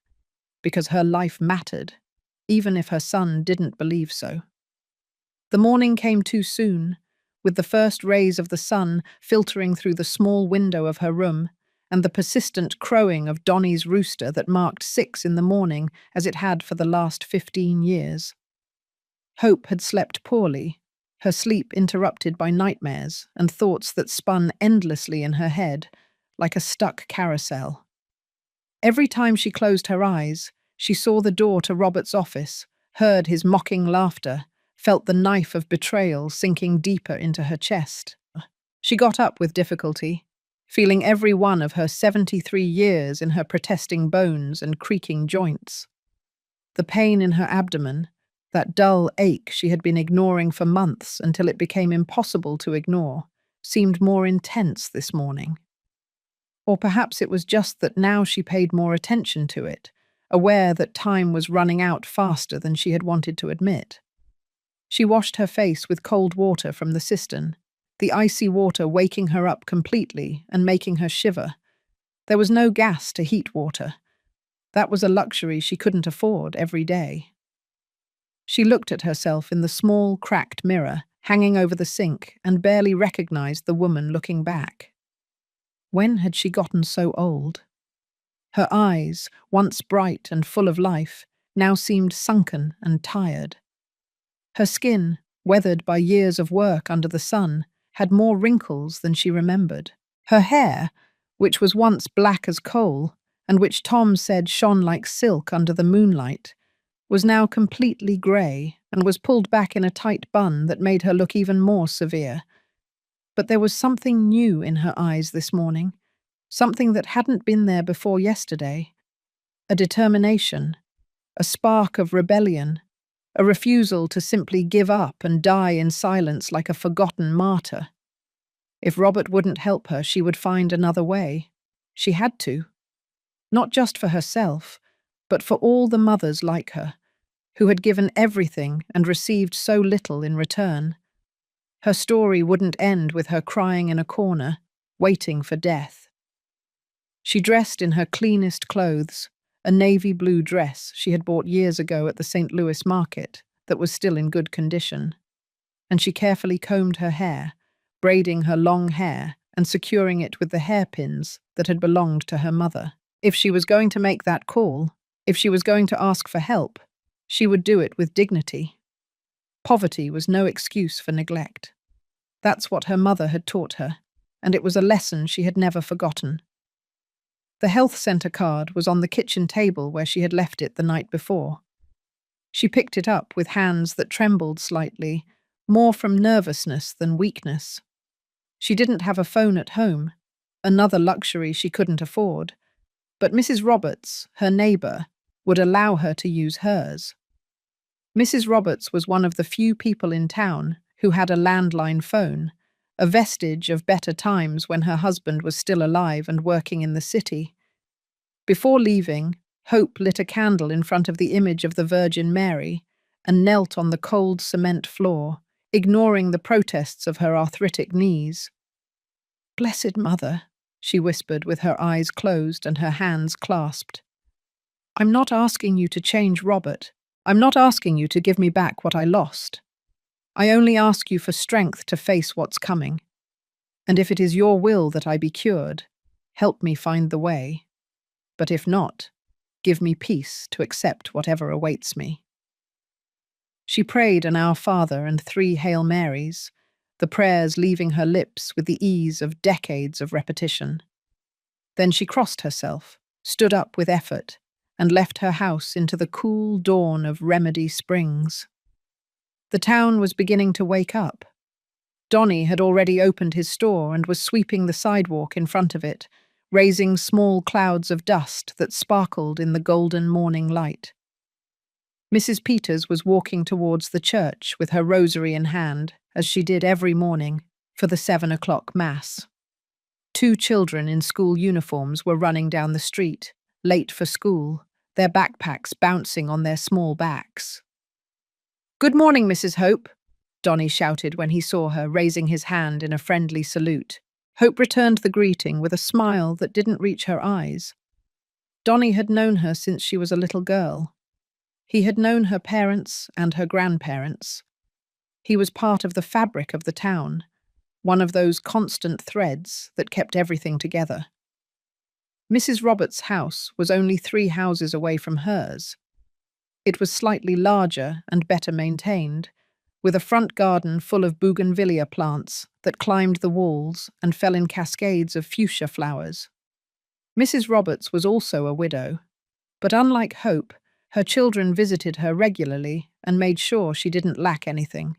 because her life mattered, even if her son didn't believe so. The morning came too soon, with the first rays of the sun filtering through the small window of her room, and the persistent crowing of Donnie's rooster that marked 6 in the morning as it had for the last 15 years. Hope had slept poorly, her sleep interrupted by nightmares and thoughts that spun endlessly in her head, like a stuck carousel. Every time she closed her eyes, she saw the door to Robert's office, heard his mocking laughter, felt the knife of betrayal sinking deeper into her chest. She got up with difficulty, feeling every one of her 73 years in her protesting bones and creaking joints. The pain in her abdomen, that dull ache she had been ignoring for months until it became impossible to ignore, seemed more intense this morning. Or perhaps it was just that now she paid more attention to it, aware that time was running out faster than she had wanted to admit. She washed her face with cold water from the cistern, the icy water waking her up completely and making her shiver. There was no gas to heat water. That was a luxury she couldn't afford every day. She looked at herself in the small, cracked mirror hanging over the sink and barely recognized the woman looking back. When had she gotten so old? Her eyes, once bright and full of life, now seemed sunken and tired. Her skin, weathered by years of work under the sun, had more wrinkles than she remembered. Her hair, which was once black as coal, and which Tom said shone like silk under the moonlight, was now completely grey and was pulled back in a tight bun that made her look even more severe. But there was something new in her eyes this morning, something that hadn't been there before yesterday, a determination, a spark of rebellion, a refusal to simply give up and die in silence like a forgotten martyr. If Robert wouldn't help her, she would find another way. She had to. Not just for herself, but for all the mothers like her, who had given everything and received so little in return. Her story wouldn't end with her crying in a corner, waiting for death. She dressed in her cleanest clothes, a navy blue dress she had bought years ago at the St. Louis market that was still in good condition. And she carefully combed her hair, braiding her long hair and securing it with the hairpins that had belonged to her mother. If she was going to make that call, if she was going to ask for help, she would do it with dignity. Poverty was no excuse for neglect. That's what her mother had taught her, and it was a lesson she had never forgotten. The health centre card was on the kitchen table where she had left it the night before. She picked it up with hands that trembled slightly, more from nervousness than weakness. She didn't have a phone at home, another luxury she couldn't afford, but Mrs. Roberts, her neighbour, would allow her to use hers. Mrs. Roberts was one of the few people in town who had a landline phone, a vestige of better times when her husband was still alive and working in the city. Before leaving, Hope lit a candle in front of the image of the Virgin Mary and knelt on the cold cement floor, ignoring the protests of her arthritic knees. "Blessed Mother," she whispered with her eyes closed and her hands clasped. "I'm not asking you to change Robert. I'm not asking you to give me back what I lost. I only ask you for strength to face what's coming. And if it is your will that I be cured, help me find the way. But if not, give me peace to accept whatever awaits me." She prayed an Our Father and 3 Hail Marys, the prayers leaving her lips with the ease of decades of repetition. Then she crossed herself, stood up with effort, and left her house into the cool dawn of Remedy Springs. The town was beginning to wake up. Donnie had already opened his store and was sweeping the sidewalk in front of it, raising small clouds of dust that sparkled in the golden morning light. Mrs. Peters was walking towards the church with her rosary in hand, as she did every morning, for the 7 o'clock Mass. 2 children in school uniforms were running down the street, late for school, their backpacks bouncing on their small backs. "Good morning, Mrs. Hope," Donnie shouted when he saw her, raising his hand in a friendly salute. Hope returned the greeting with a smile that didn't reach her eyes. Donnie had known her since she was a little girl. He had known her parents and her grandparents. He was part of the fabric of the town, one of those constant threads that kept everything together. Mrs. Roberts' house was only 3 houses away from hers. It was slightly larger and better maintained, with a front garden full of bougainvillea plants that climbed the walls and fell in cascades of fuchsia flowers. Mrs. Roberts was also a widow, but unlike Hope, her children visited her regularly and made sure she didn't lack anything.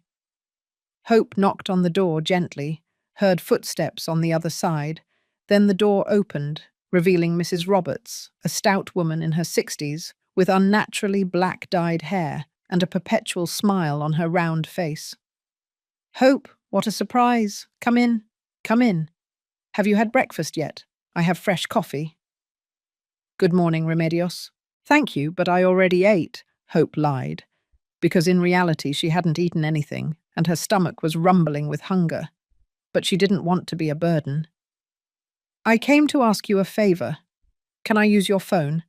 Hope knocked on the door gently, heard footsteps on the other side, then the door opened, revealing Mrs. Roberts, a stout woman in her 60s, with unnaturally black-dyed hair and a perpetual smile on her round face. "Hope, what a surprise! Come in, come in. Have you had breakfast yet? I have fresh coffee." "Good morning, Remedios." "Thank you, but I already ate," Hope lied, because in reality she hadn't eaten anything, and her stomach was rumbling with hunger. But she didn't want to be a burden. "I came to ask you a favor. Can I use your phone?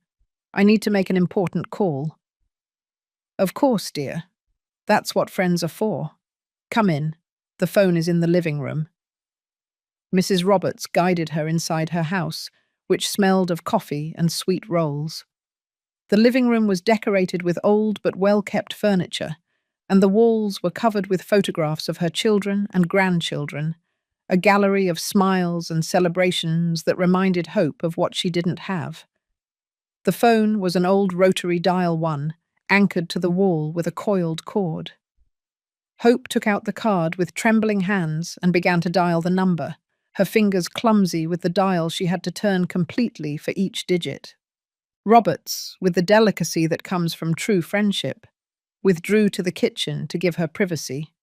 I need to make an important call." "Of course, dear. That's what friends are for. Come in. The phone is in the living room." Mrs. Roberts guided her inside her house, which smelled of coffee and sweet rolls. The living room was decorated with old but well-kept furniture, and the walls were covered with photographs of her children and grandchildren, a gallery of smiles and celebrations that reminded Hope of what she didn't have. The phone was an old rotary dial 1, anchored to the wall with a coiled cord. Hope took out the card with trembling hands and began to dial the number, her fingers clumsy with the dial she had to turn completely for each digit. Roberts, with the delicacy that comes from true friendship, withdrew to the kitchen to give her privacy,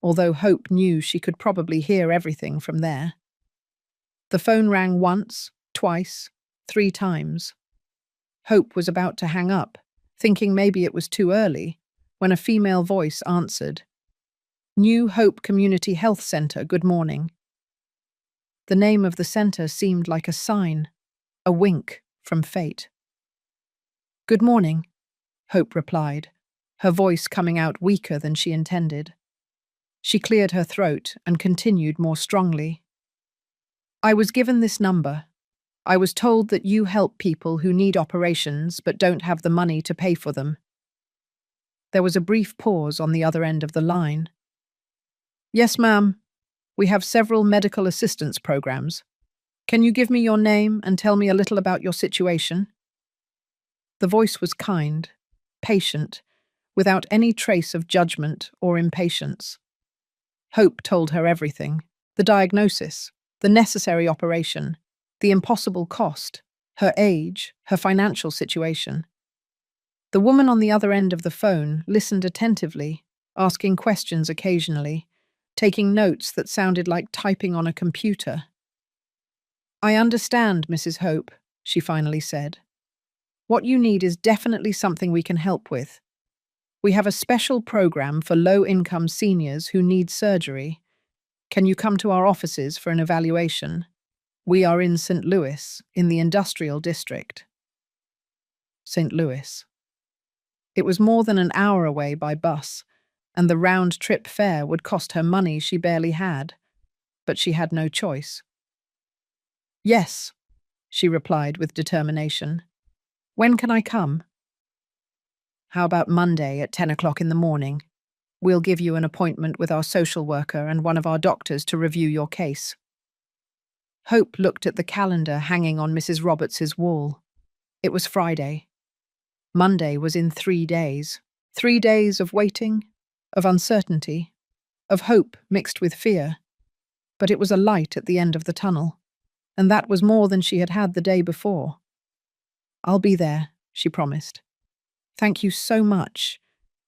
although Hope knew she could probably hear everything from there. The phone rang once, twice, 3 times. Hope was about to hang up, thinking maybe it was too early, when a female voice answered. New Hope Community Health Center, good morning. The name of the center seemed like a sign, a wink from fate. Good morning, Hope replied, her voice coming out weaker than she intended. She cleared her throat and continued more strongly. I was given this number. I was told that you help people who need operations but don't have the money to pay for them. There was a brief pause on the other end of the line. Yes, ma'am. We have several medical assistance programs. Can you give me your name and tell me a little about your situation? The voice was kind, patient, without any trace of judgment or impatience. Hope told her everything: the diagnosis, the necessary operation, the impossible cost, her age, her financial situation. The woman on the other end of the phone listened attentively, asking questions occasionally, taking notes that sounded like typing on a computer. I understand, Mrs. Hope, she finally said. What you need is definitely something we can help with. We have a special program for low-income seniors who need surgery. Can you come to our offices for an evaluation? We are in St. Louis, in the industrial district. St. Louis. It was more than an hour away by bus, and the round-trip fare would cost her money she barely had, but she had no choice. Yes, she replied with determination. When can I come? How about Monday at 10 o'clock in the morning? We'll give you an appointment with our social worker and one of our doctors to review your case. Hope looked at the calendar hanging on Mrs. Roberts's wall. It was Friday. Monday was in 3 days. 3 days of waiting, of uncertainty, of hope mixed with fear. But it was a light at the end of the tunnel, and that was more than she had had the day before. I'll be there, she promised. Thank you so much.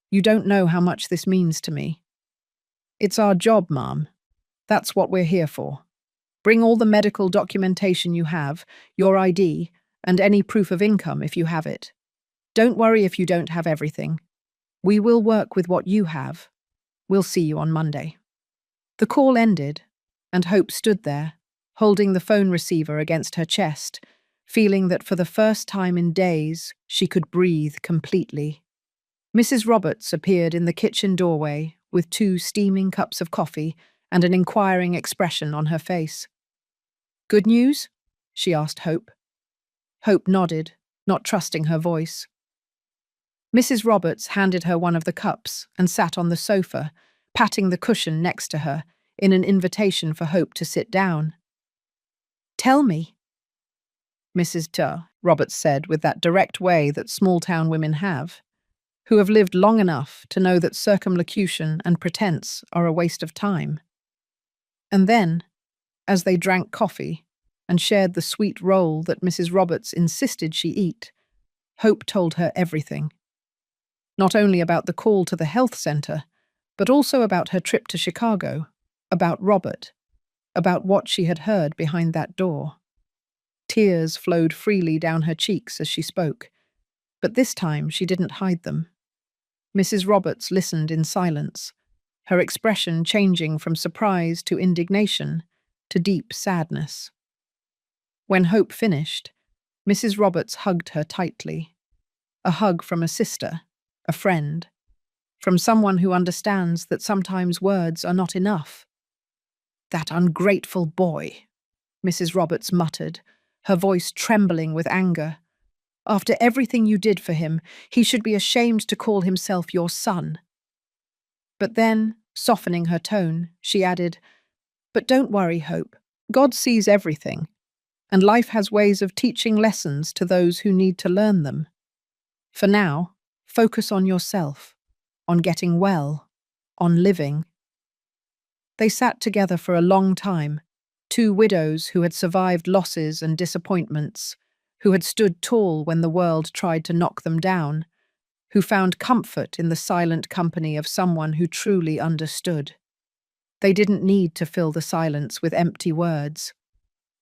You don't know how much this means to me. It's our job, Ma'am. That's what we're here for. Bring all the medical documentation you have, your ID, and any proof of income if you have it. Don't worry if you don't have everything. We will work with what you have. We'll see you on Monday. The call ended, and Hope stood there, holding the phone receiver against her chest, feeling that for the first time in days she could breathe completely. Mrs. Roberts appeared in the kitchen doorway with 2 steaming cups of coffee and an inquiring expression on her face. Good news? She asked Hope. Hope nodded, not trusting her voice. Mrs. Roberts handed her one of the cups and sat on the sofa, patting the cushion next to her in an invitation for Hope to sit down. Tell me, Mrs. Roberts said with that direct way that small-town women have, who have lived long enough to know that circumlocution and pretense are a waste of time. And then, as they drank coffee and shared the sweet roll that Mrs. Roberts insisted she eat, Hope told her everything. Not only about the call to the health center, but also about her trip to Chicago, about Robert, about what she had heard behind that door. Tears flowed freely down her cheeks as she spoke, but this time she didn't hide them. Mrs. Roberts listened in silence, her expression changing from surprise to indignation to deep sadness. When Hope finished, Mrs. Roberts hugged her tightly. A hug from a sister, a friend, from someone who understands that sometimes words are not enough. That ungrateful boy, Mrs. Roberts muttered, her voice trembling with anger. After everything you did for him, he should be ashamed to call himself your son. But then, softening her tone, she added, But don't worry, Hope. God sees everything, and life has ways of teaching lessons to those who need to learn them. For now, focus on yourself, on getting well, on living. They sat together for a long time, Two widows who had survived losses and disappointments, who had stood tall when the world tried to knock them down, who found comfort in the silent company of someone who truly understood. They didn't need to fill the silence with empty words.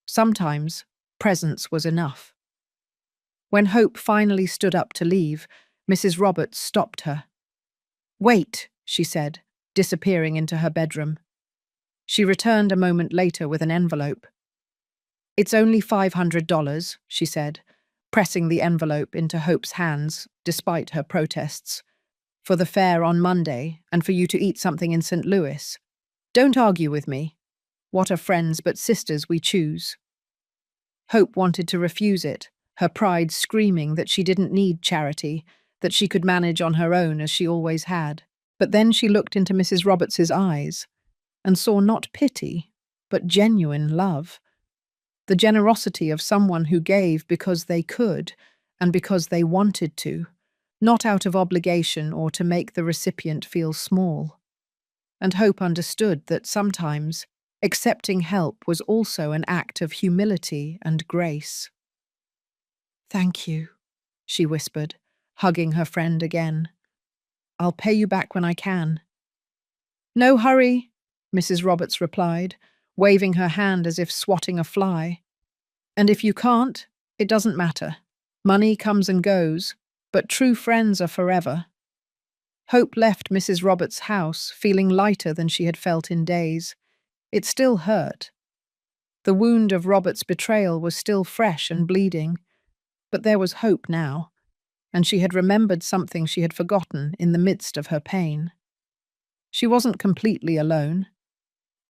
Sometimes, presence was enough. When Hope finally stood up to leave, Mrs. Roberts stopped her. "Wait," she said, disappearing into her bedroom. She returned a moment later with an envelope. "It's only $500, she said, pressing the envelope into Hope's hands, despite her protests. "For the fair on Monday, and for you to eat something in St. Louis. Don't argue with me. What are friends but sisters we choose?" Hope wanted to refuse it, her pride screaming that she didn't need charity, that she could manage on her own as she always had. But then she looked into Mrs. Roberts's eyes and saw not pity, but genuine love. The generosity of someone who gave because they could and because they wanted to, not out of obligation or to make the recipient feel small. And Hope understood that sometimes accepting help was also an act of humility and grace. "Thank you," she whispered, hugging her friend again. "I'll pay you back when I can." "No hurry," Mrs. Roberts replied, waving her hand as if swatting a fly. "And if you can't, it doesn't matter. Money comes and goes, but true friends are forever." Hope left Mrs. Roberts' house feeling lighter than she had felt in days. It still hurt. The wound of Robert's betrayal was still fresh and bleeding, but there was hope now, and she had remembered something she had forgotten in the midst of her pain. She wasn't completely alone.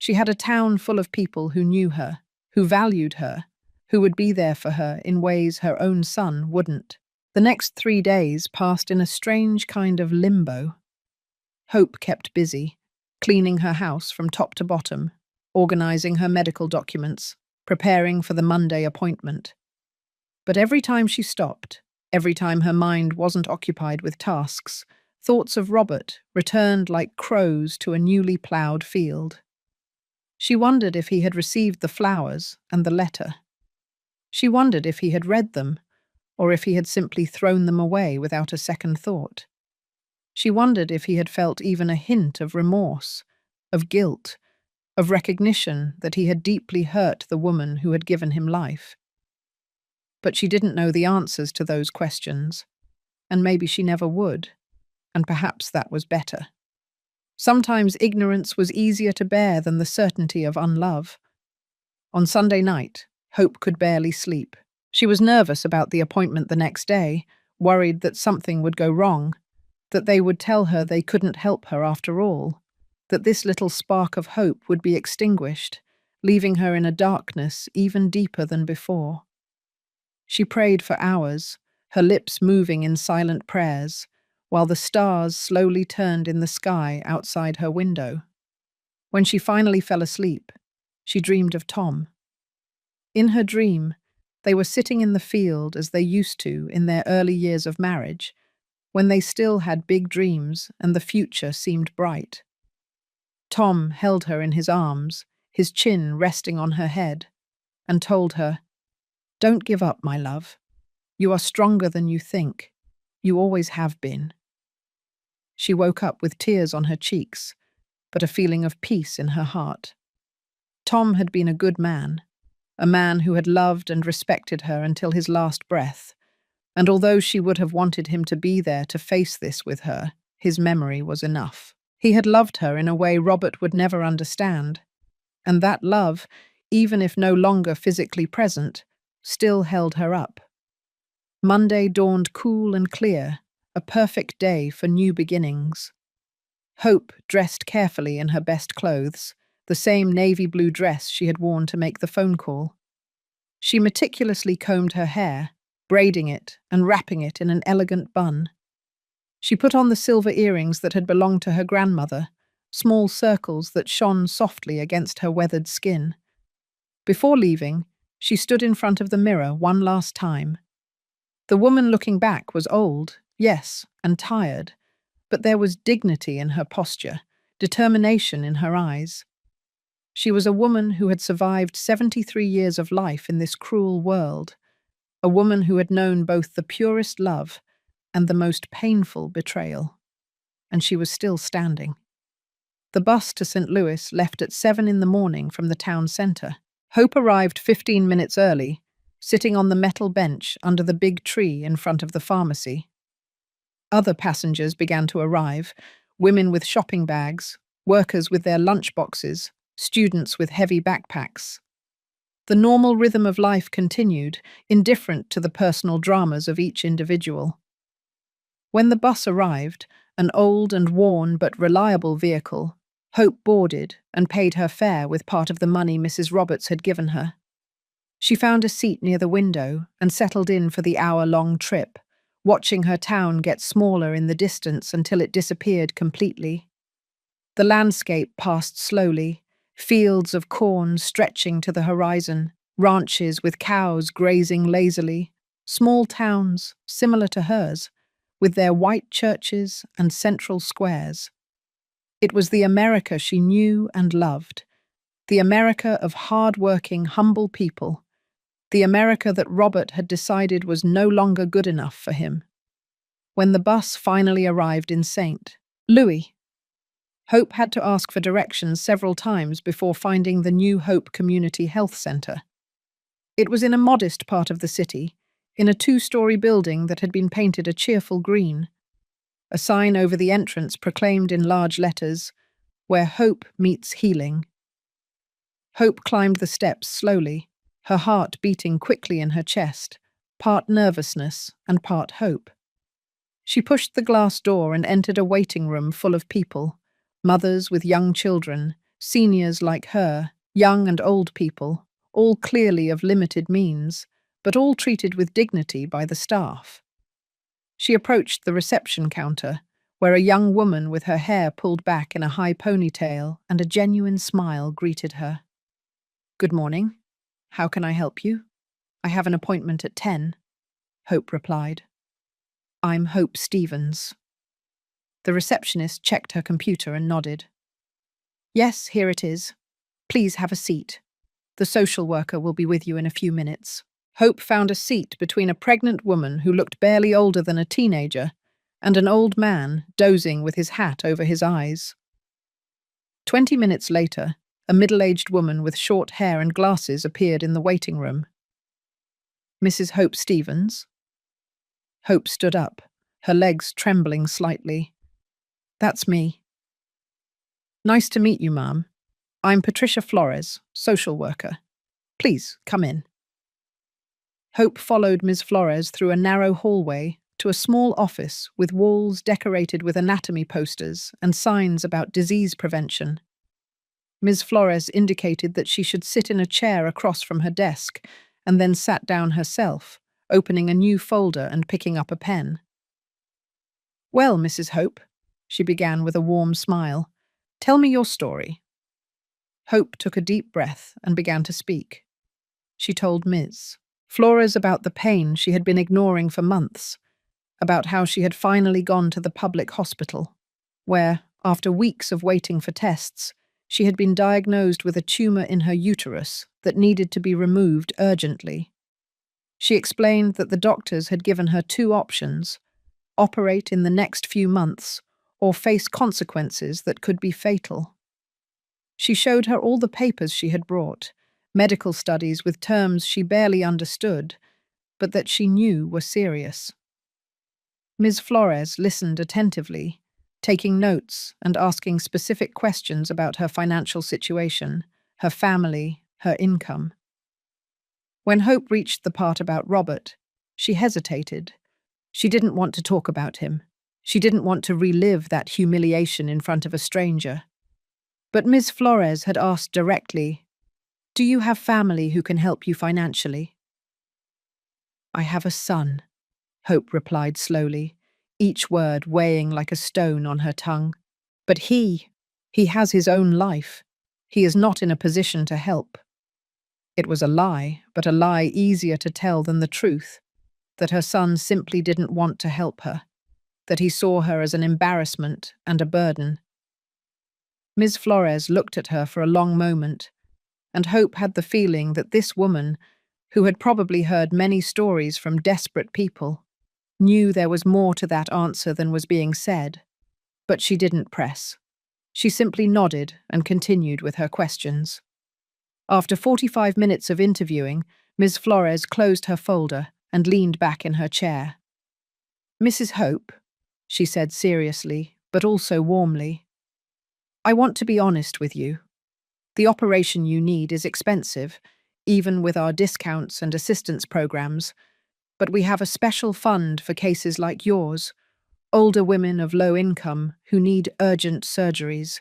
She had a town full of people who knew her, who valued her, who would be there for her in ways her own son wouldn't. The next 3 days passed in a strange kind of limbo. Hope kept busy, cleaning her house from top to bottom, organizing her medical documents, preparing for the Monday appointment. But every time she stopped, every time her mind wasn't occupied with tasks, thoughts of Robert returned like crows to a newly ploughed field. She wondered if he had received the flowers and the letter. She wondered if he had read them, or if he had simply thrown them away without a second thought. She wondered if he had felt even a hint of remorse, of guilt, of recognition that he had deeply hurt the woman who had given him life. But she didn't know the answers to those questions, and maybe she never would, and perhaps that was better. Sometimes ignorance was easier to bear than the certainty of unlove. On Sunday night, Hope could barely sleep. She was nervous about the appointment the next day, worried that something would go wrong, that they would tell her they couldn't help her after all, that this little spark of hope would be extinguished, leaving her in a darkness even deeper than before. She prayed for hours, her lips moving in silent prayers, while the stars slowly turned in the sky outside her window. When she finally fell asleep, she dreamed of Tom. In her dream, they were sitting in the field as they used to in their early years of marriage, when they still had big dreams and the future seemed bright. Tom held her in his arms, his chin resting on her head, and told her, "Don't give up, my love. You are stronger than you think. You always have been." She woke up with tears on her cheeks, but a feeling of peace in her heart. Tom had been a good man, a man who had loved and respected her until his last breath, and although she would have wanted him to be there to face this with her, his memory was enough. He had loved her in a way Robert would never understand, and that love, even if no longer physically present, still held her up. Monday dawned cool and clear, a perfect day for new beginnings. Hope dressed carefully in her best clothes, the same navy blue dress she had worn to make the phone call. She meticulously combed her hair, braiding it and wrapping it in an elegant bun. She put on the silver earrings that had belonged to her grandmother, small circles that shone softly against her weathered skin. Before leaving, she stood in front of the mirror one last time. The woman looking back was old, yes, and tired, but there was dignity in her posture, determination in her eyes. She was a woman who had survived 73 years of life in this cruel world, a woman who had known both the purest love and the most painful betrayal. And she was still standing. The bus to St. Louis left at 7 in the morning from the town centre. Hope arrived 15 minutes early, sitting on the metal bench under the big tree in front of the pharmacy. Other passengers began to arrive, women with shopping bags, workers with their lunch boxes, students with heavy backpacks. The normal rhythm of life continued, indifferent to the personal dramas of each individual. When the bus arrived, an old and worn but reliable vehicle, Hope boarded and paid her fare with part of the money Mrs. Roberts had given her. She found a seat near the window and settled in for the hour-long trip, watching her town get smaller in the distance until it disappeared completely. The landscape passed slowly, fields of corn stretching to the horizon, ranches with cows grazing lazily, small towns, similar to hers, with their white churches and central squares. It was the America she knew and loved, the America of hard-working, humble people, the America that Robert had decided was no longer good enough for him. When the bus finally arrived in St. Louis, Hope had to ask for directions several times before finding the New Hope Community Health Center. It was in a modest part of the city, in a 2-story building that had been painted a cheerful green. A sign over the entrance proclaimed in large letters, "Where Hope Meets Healing." Hope climbed the steps slowly, her heart beating quickly in her chest, part nervousness and part hope. She pushed the glass door and entered a waiting room full of people, mothers with young children, seniors like her, young and old people, all clearly of limited means, but all treated with dignity by the staff. She approached the reception counter, where a young woman with her hair pulled back in a high ponytail and a genuine smile greeted her. "Good morning. How can I help you?" "I have an appointment at 10, Hope replied. "I'm Hope Stevens." The receptionist checked her computer and nodded. "Yes, here it is. Please have a seat. The social worker will be with you in a few minutes." Hope found a seat between a pregnant woman who looked barely older than a teenager and an old man dozing with his hat over his eyes. 20 minutes later, a middle-aged woman with short hair and glasses appeared in the waiting room. "Mrs. Hope Stevens?" Hope stood up, her legs trembling slightly. "That's me." "Nice to meet you, ma'am. I'm Patricia Flores, social worker. Please, come in." Hope followed Ms. Flores through a narrow hallway to a small office with walls decorated with anatomy posters and signs about disease prevention. Ms. Flores indicated that she should sit in a chair across from her desk and then sat down herself, opening a new folder and picking up a pen. "Well, Mrs. Hope," she began with a warm smile, "tell me your story." Hope took a deep breath and began to speak. She told Ms. Flores about the pain she had been ignoring for months, about how she had finally gone to the public hospital, where, after weeks of waiting for tests, she had been diagnosed with a tumor in her uterus that needed to be removed urgently. She explained that the doctors had given her 2 options: operate in the next few months or face consequences that could be fatal. She showed her all the papers she had brought, medical studies with terms she barely understood, but that she knew were serious. Ms. Flores listened attentively, taking notes and asking specific questions about her financial situation, her family, her income. When Hope reached the part about Robert, she hesitated. She didn't want to talk about him. She didn't want to relive that humiliation in front of a stranger. But Ms. Flores had asked directly, "Do you have family who can help you financially?" "I have a son," Hope replied slowly, each word weighing like a stone on her tongue. "But he has his own life. He is not in a position to help." It was a lie, but a lie easier to tell than the truth, that her son simply didn't want to help her, that he saw her as an embarrassment and a burden. Ms. Flores looked at her for a long moment, and Hope had the feeling that this woman, who had probably heard many stories from desperate people, knew there was more to that answer than was being said. But she didn't press. She simply nodded and continued with her questions. After 45 minutes of interviewing, Ms. Flores closed her folder and leaned back in her chair. "Mrs. Hope," she said seriously, but also warmly, "I want to be honest with you. The operation you need is expensive, even with our discounts and assistance programs, but we have a special fund for cases like yours, older women of low income who need urgent surgeries.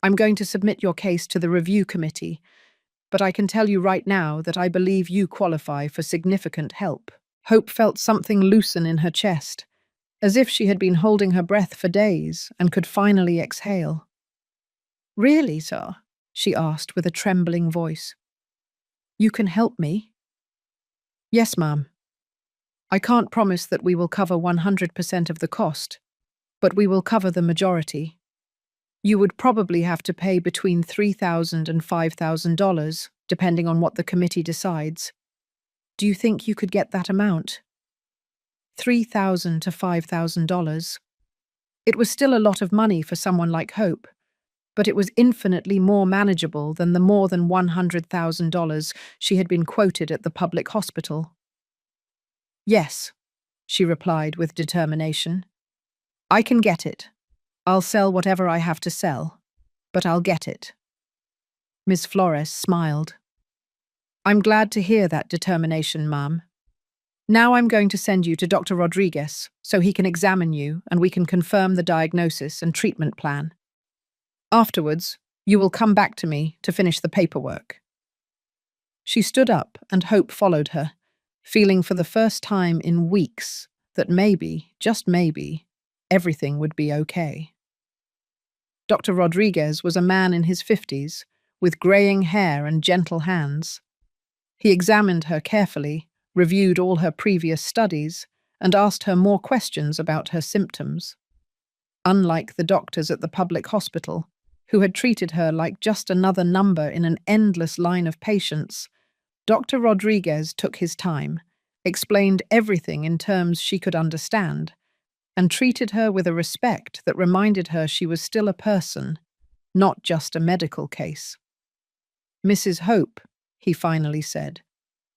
I'm going to submit your case to the review committee, but I can tell you right now that I believe you qualify for significant help." Hope felt something loosen in her chest, as if she had been holding her breath for days and could finally exhale. "Really, sir?" she asked with a trembling voice. "You can help me?" "Yes, ma'am. I can't promise that we will cover 100% of the cost, but we will cover the majority. You would probably have to pay between $3,000 and $5,000, depending on what the committee decides. Do you think you could get that amount?" $3,000 to $5,000. It was still a lot of money for someone like Hope, but it was infinitely more manageable than the more than $100,000 she had been quoted at the public hospital. "Yes," she replied with determination. "I can get it. I'll sell whatever I have to sell, but I'll get it." Ms. Flores smiled. "I'm glad to hear that determination, ma'am. Now I'm going to send you to Dr. Rodriguez so he can examine you and we can confirm the diagnosis and treatment plan. Afterwards, you will come back to me to finish the paperwork." She stood up and Hope followed her, feeling for the first time in weeks that maybe, just maybe, everything would be okay. Dr. Rodriguez was a man in his 50s, with graying hair and gentle hands. He examined her carefully, reviewed all her previous studies, and asked her more questions about her symptoms. Unlike the doctors at the public hospital, who had treated her like just another number in an endless line of patients, Dr. Rodriguez took his time, explained everything in terms she could understand, and treated her with a respect that reminded her she was still a person, not just a medical case. "Mrs. Hope," he finally said,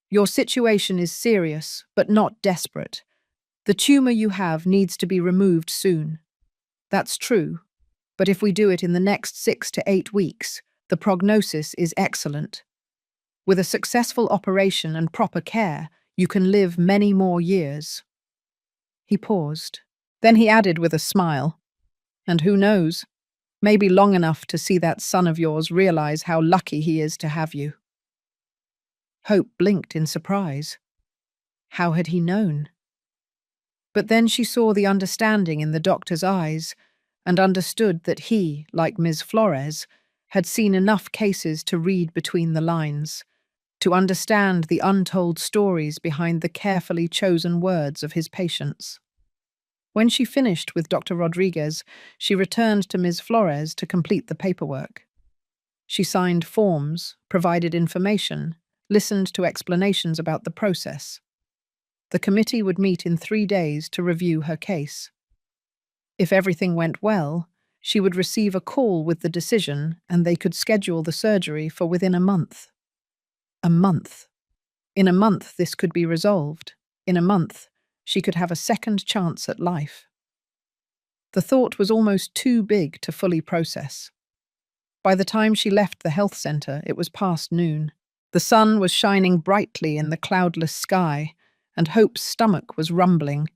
"your situation is serious, but not desperate. The tumor you have needs to be removed soon. That's true, but if we do it in the next 6 to 8 weeks, the prognosis is excellent. With a successful operation and proper care, you can live many more years." He paused. Then he added with a smile, "And who knows, maybe long enough to see that son of yours realize how lucky he is to have you." Hope blinked in surprise. How had he known? But then she saw the understanding in the doctor's eyes and understood that he, like Ms. Flores, had seen enough cases to read between the lines, to understand the untold stories behind the carefully chosen words of his patients. When she finished with Dr. Rodriguez, she returned to Ms. Flores to complete the paperwork. She signed forms, provided information, listened to explanations about the process. The committee would meet in 3 days to review her case. If everything went well, she would receive a call with the decision and they could schedule the surgery for within a month. A month. In a month, this could be resolved. In a month, she could have a second chance at life. The thought was almost too big to fully process. By the time she left the health center, it was past noon. The sun was shining brightly in the cloudless sky, and Hope's stomach was rumbling,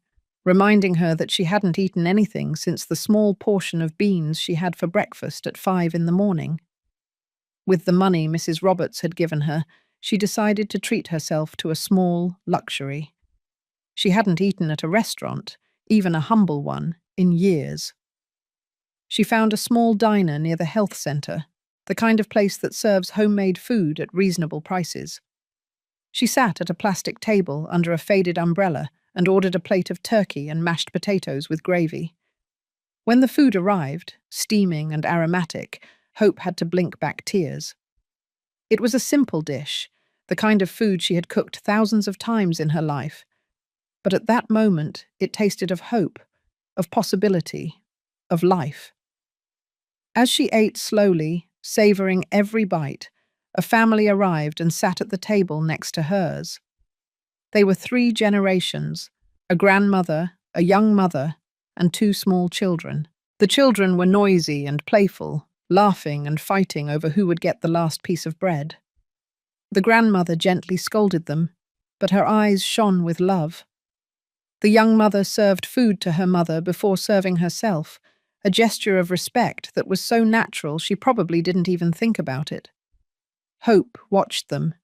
reminding her that she hadn't eaten anything since the small portion of beans she had for breakfast at 5 in the morning. With the money Mrs. Roberts had given her, she decided to treat herself to a small luxury. She hadn't eaten at a restaurant, even a humble one, in years. She found a small diner near the health center, the kind of place that serves homemade food at reasonable prices. She sat at a plastic table under a faded umbrella and ordered a plate of turkey and mashed potatoes with gravy. When the food arrived, steaming and aromatic, Hope had to blink back tears. It was a simple dish, the kind of food she had cooked thousands of times in her life. But at that moment, it tasted of hope, of possibility, of life. As she ate slowly, savoring every bite, a family arrived and sat at the table next to hers. They were 3 generations, a grandmother, a young mother, and 2 small children. The children were noisy and playful, laughing and fighting over who would get the last piece of bread. The grandmother gently scolded them, but her eyes shone with love. The young mother served food to her mother before serving herself, a gesture of respect that was so natural she probably didn't even think about it. Hope watched them,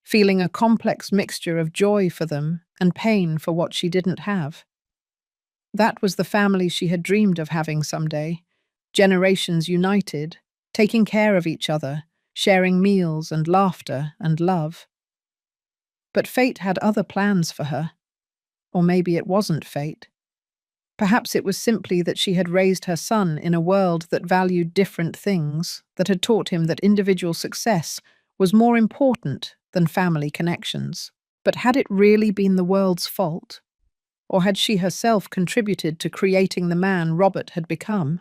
feeling a complex mixture of joy for them and pain for what she didn't have. That was the family she had dreamed of having someday, generations united, taking care of each other, sharing meals and laughter and love. But fate had other plans for her. Or maybe it wasn't fate. Perhaps it was simply that she had raised her son in a world that valued different things, that had taught him that individual success was more important than family connections. But had it really been the world's fault? Or had she herself contributed to creating the man Robert had become?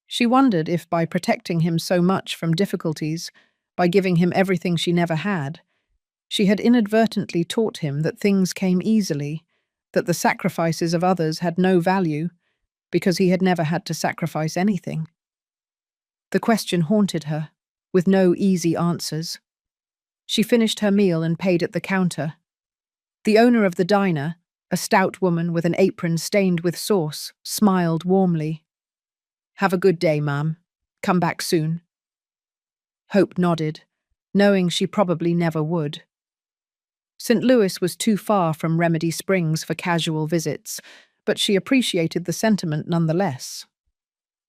She wondered if by protecting him so much from difficulties, by giving him everything she never had, she had inadvertently taught him that things came easily, that the sacrifices of others had no value, because he had never had to sacrifice anything. The question haunted her, with no easy answers. She finished her meal and paid at the counter. The owner of the diner, a stout woman with an apron stained with sauce, smiled warmly. "Have a good day, ma'am. Come back soon." Hope nodded, knowing she probably never would. St. Louis was too far from Remedy Springs for casual visits, but she appreciated the sentiment nonetheless.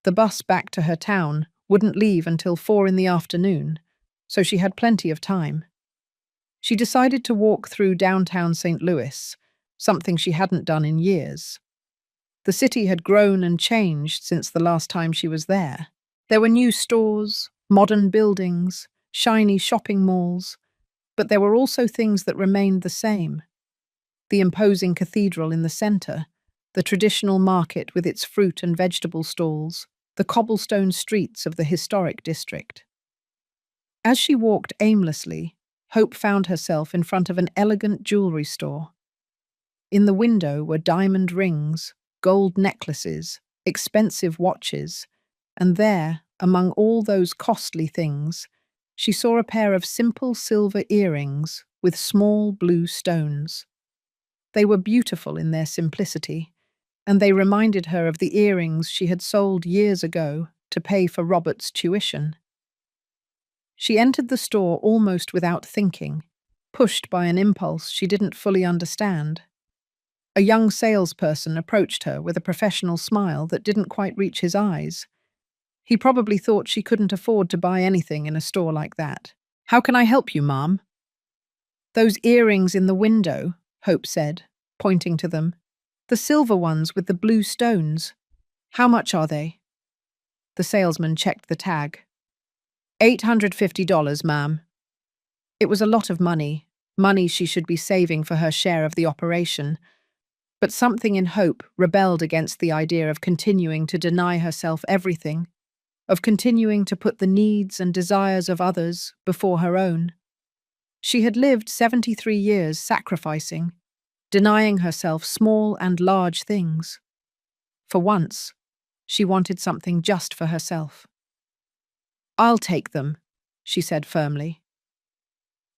The bus back to her town wouldn't leave until 4 in the afternoon, so she had plenty of time. She decided to walk through downtown St. Louis, something she hadn't done in years. The city had grown and changed since the last time she was there. There were new stores, modern buildings, shiny shopping malls, but there were also things that remained the same. The imposing cathedral in the center, the traditional market with its fruit and vegetable stalls, the cobblestone streets of the historic district. As she walked aimlessly, Hope found herself in front of an elegant jewelry store. In the window were diamond rings, gold necklaces, expensive watches, and there, among all those costly things, she saw a pair of simple silver earrings with small blue stones. They were beautiful in their simplicity, and they reminded her of the earrings she had sold years ago to pay for Robert's tuition. She entered the store almost without thinking, pushed by an impulse she didn't fully understand. A young salesperson approached her with a professional smile that didn't quite reach his eyes. He probably thought she couldn't afford to buy anything in a store like that. "How can I help you, ma'am?" "Those earrings in the window," Hope said, pointing to them. "The silver ones with the blue stones. How much are they?" The salesman checked the tag. $850, ma'am. It was a lot of money she should be saving for her share of the operation. But something in Hope rebelled against the idea of continuing to deny herself everything, of continuing to put the needs and desires of others before her own. She had lived 73 years sacrificing, denying herself small and large things. For once, she wanted something just for herself. "I'll take them," she said firmly.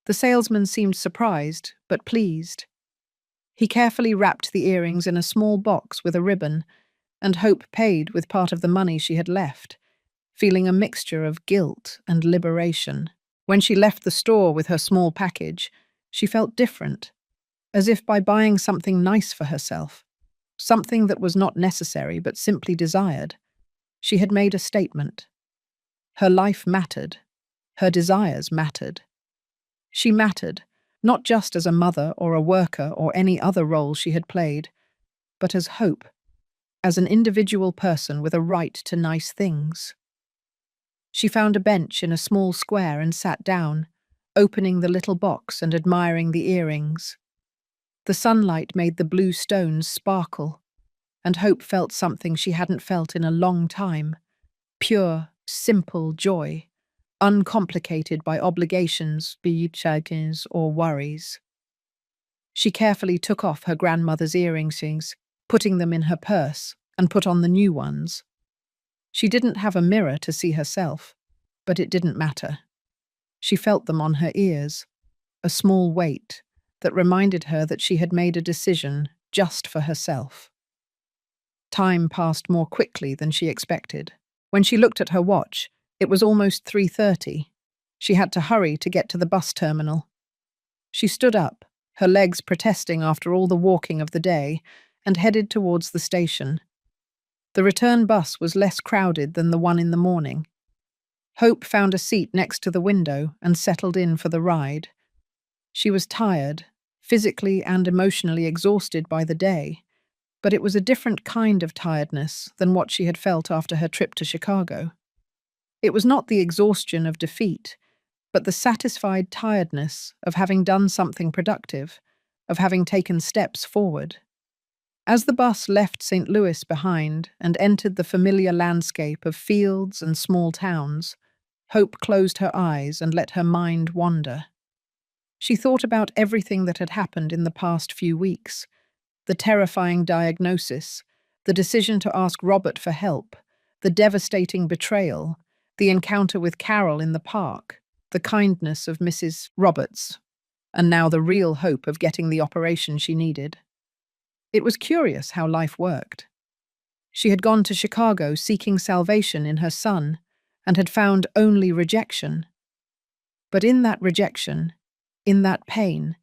The salesman seemed surprised, but pleased. He carefully wrapped the earrings in a small box with a ribbon, and Hope paid with part of the money she had left, feeling a mixture of guilt and liberation. When she left the store with her small package, she felt different, as if by buying something nice for herself, something that was not necessary but simply desired, she had made a statement. Her life mattered. Her desires mattered. She mattered, not just as a mother or a worker or any other role she had played, but as Hope. as an individual person with a right to nice things. She found a bench in a small square and sat down, opening the little box and admiring the earrings. The sunlight made the blue stones sparkle, and Hope felt something she hadn't felt in a long time: pure, simple joy, uncomplicated by obligations, check-ins, or worries. She carefully took off her grandmother's earrings, putting them in her purse, and put on the new ones. She didn't have a mirror to see herself, but it didn't matter. She felt them on her ears, a small weight that reminded her that she had made a decision just for herself. Time passed more quickly than she expected. When she looked at her watch, it was almost 3:30. She had to hurry to get to the bus terminal. She stood up, her legs protesting after all the walking of the day, and headed towards the station. The return bus was less crowded than the one in the morning. Hope found a seat next to the window and settled in for the ride. She was tired, physically and emotionally exhausted by the day, but it was a different kind of tiredness than what she had felt after her trip to Chicago. It was not the exhaustion of defeat, but the satisfied tiredness of having done something productive, of having taken steps forward. As the bus left St. Louis behind and entered the familiar landscape of fields and small towns, Hope closed her eyes and let her mind wander. She thought about everything that had happened in the past few weeks: the terrifying diagnosis, the decision to ask Robert for help, the devastating betrayal, the encounter with Carol in the park, the kindness of Mrs. Roberts, and now the real hope of getting the operation she needed. It was curious how life worked. She had gone to Chicago seeking salvation in her son and had found only rejection. But in that rejection, in that pain,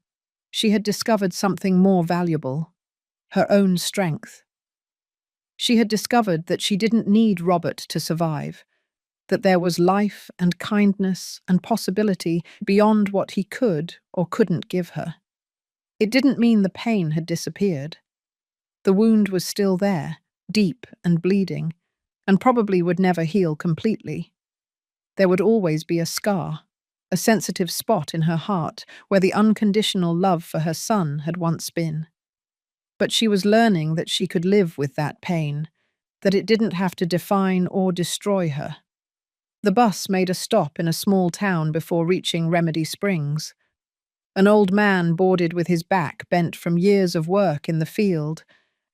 she had discovered something more valuable: her own strength. She had discovered that she didn't need Robert to survive, that there was life and kindness and possibility beyond what he could or couldn't give her. It didn't mean the pain had disappeared. The wound was still there, deep and bleeding, and probably would never heal completely. There would always be a scar, a sensitive spot in her heart where the unconditional love for her son had once been. But she was learning that she could live with that pain, that it didn't have to define or destroy her. The bus made a stop in a small town before reaching Remedy Springs. An old man boarded with his back bent from years of work in the field,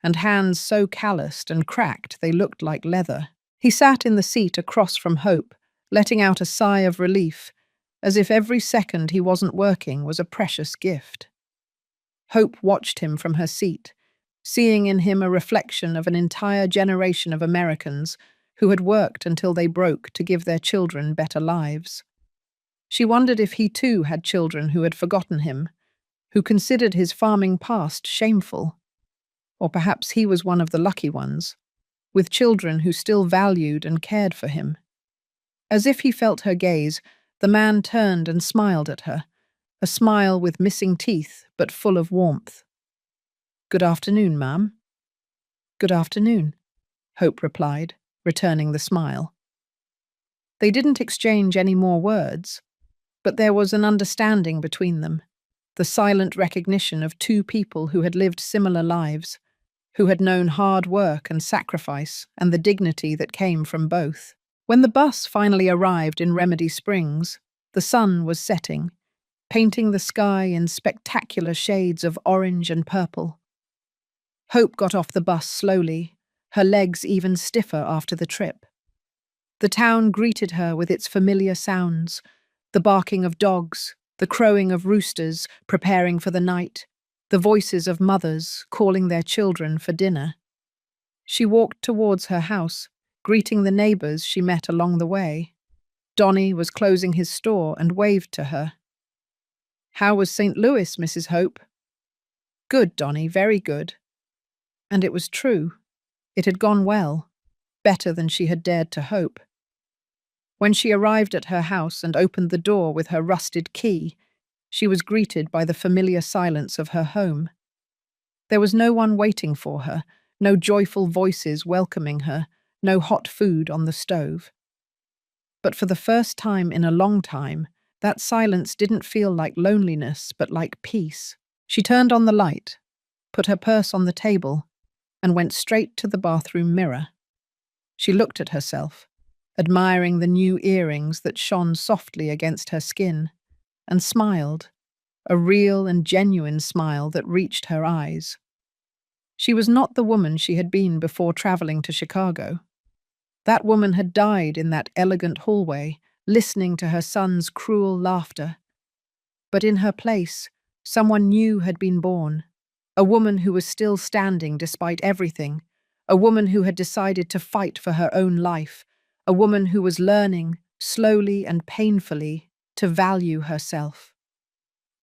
and hands so calloused and cracked they looked like leather. He sat in the seat across from Hope, letting out a sigh of relief, as if every second he wasn't working was a precious gift. Hope watched him from her seat, seeing in him a reflection of an entire generation of Americans who had worked until they broke to give their children better lives. She wondered if he too had children who had forgotten him, who considered his farming past shameful. Or perhaps he was one of the lucky ones, with children who still valued and cared for him. As if he felt her gaze, the man turned and smiled at her, a smile with missing teeth but full of warmth. "Good afternoon, ma'am." "Good afternoon," Hope replied, returning the smile. They didn't exchange any more words, but there was an understanding between them, the silent recognition of two people who had lived similar lives, who had known hard work and sacrifice and the dignity that came from both. When the bus finally arrived in Remedy Springs, the sun was setting, painting the sky in spectacular shades of orange and purple. Hope got off the bus slowly, her legs even stiffer after the trip. The town greeted her with its familiar sounds: the barking of dogs, the crowing of roosters preparing for the night, the voices of mothers calling their children for dinner. She walked towards her house, greeting the neighbors she met along the way. Donnie was closing his store and waved to her. "How was St. Louis, Mrs. Hope?" "Good, Donnie, very good." And it was true. It had gone well, better than she had dared to hope. When she arrived at her house and opened the door with her rusted key, she was greeted by the familiar silence of her home. There was no one waiting for her, no joyful voices welcoming her, no hot food on the stove. But for the first time in a long time, that silence didn't feel like loneliness, but like peace. She turned on the light, put her purse on the table, and went straight to the bathroom mirror. She looked at herself, admiring the new earrings that shone softly against her skin, and smiled, a real and genuine smile that reached her eyes. She was not the woman she had been before traveling to Chicago. That woman had died in that elegant hallway, listening to her son's cruel laughter. But in her place, someone new had been born, a woman who was still standing despite everything, a woman who had decided to fight for her own life, a woman who was learning, slowly and painfully, to value herself.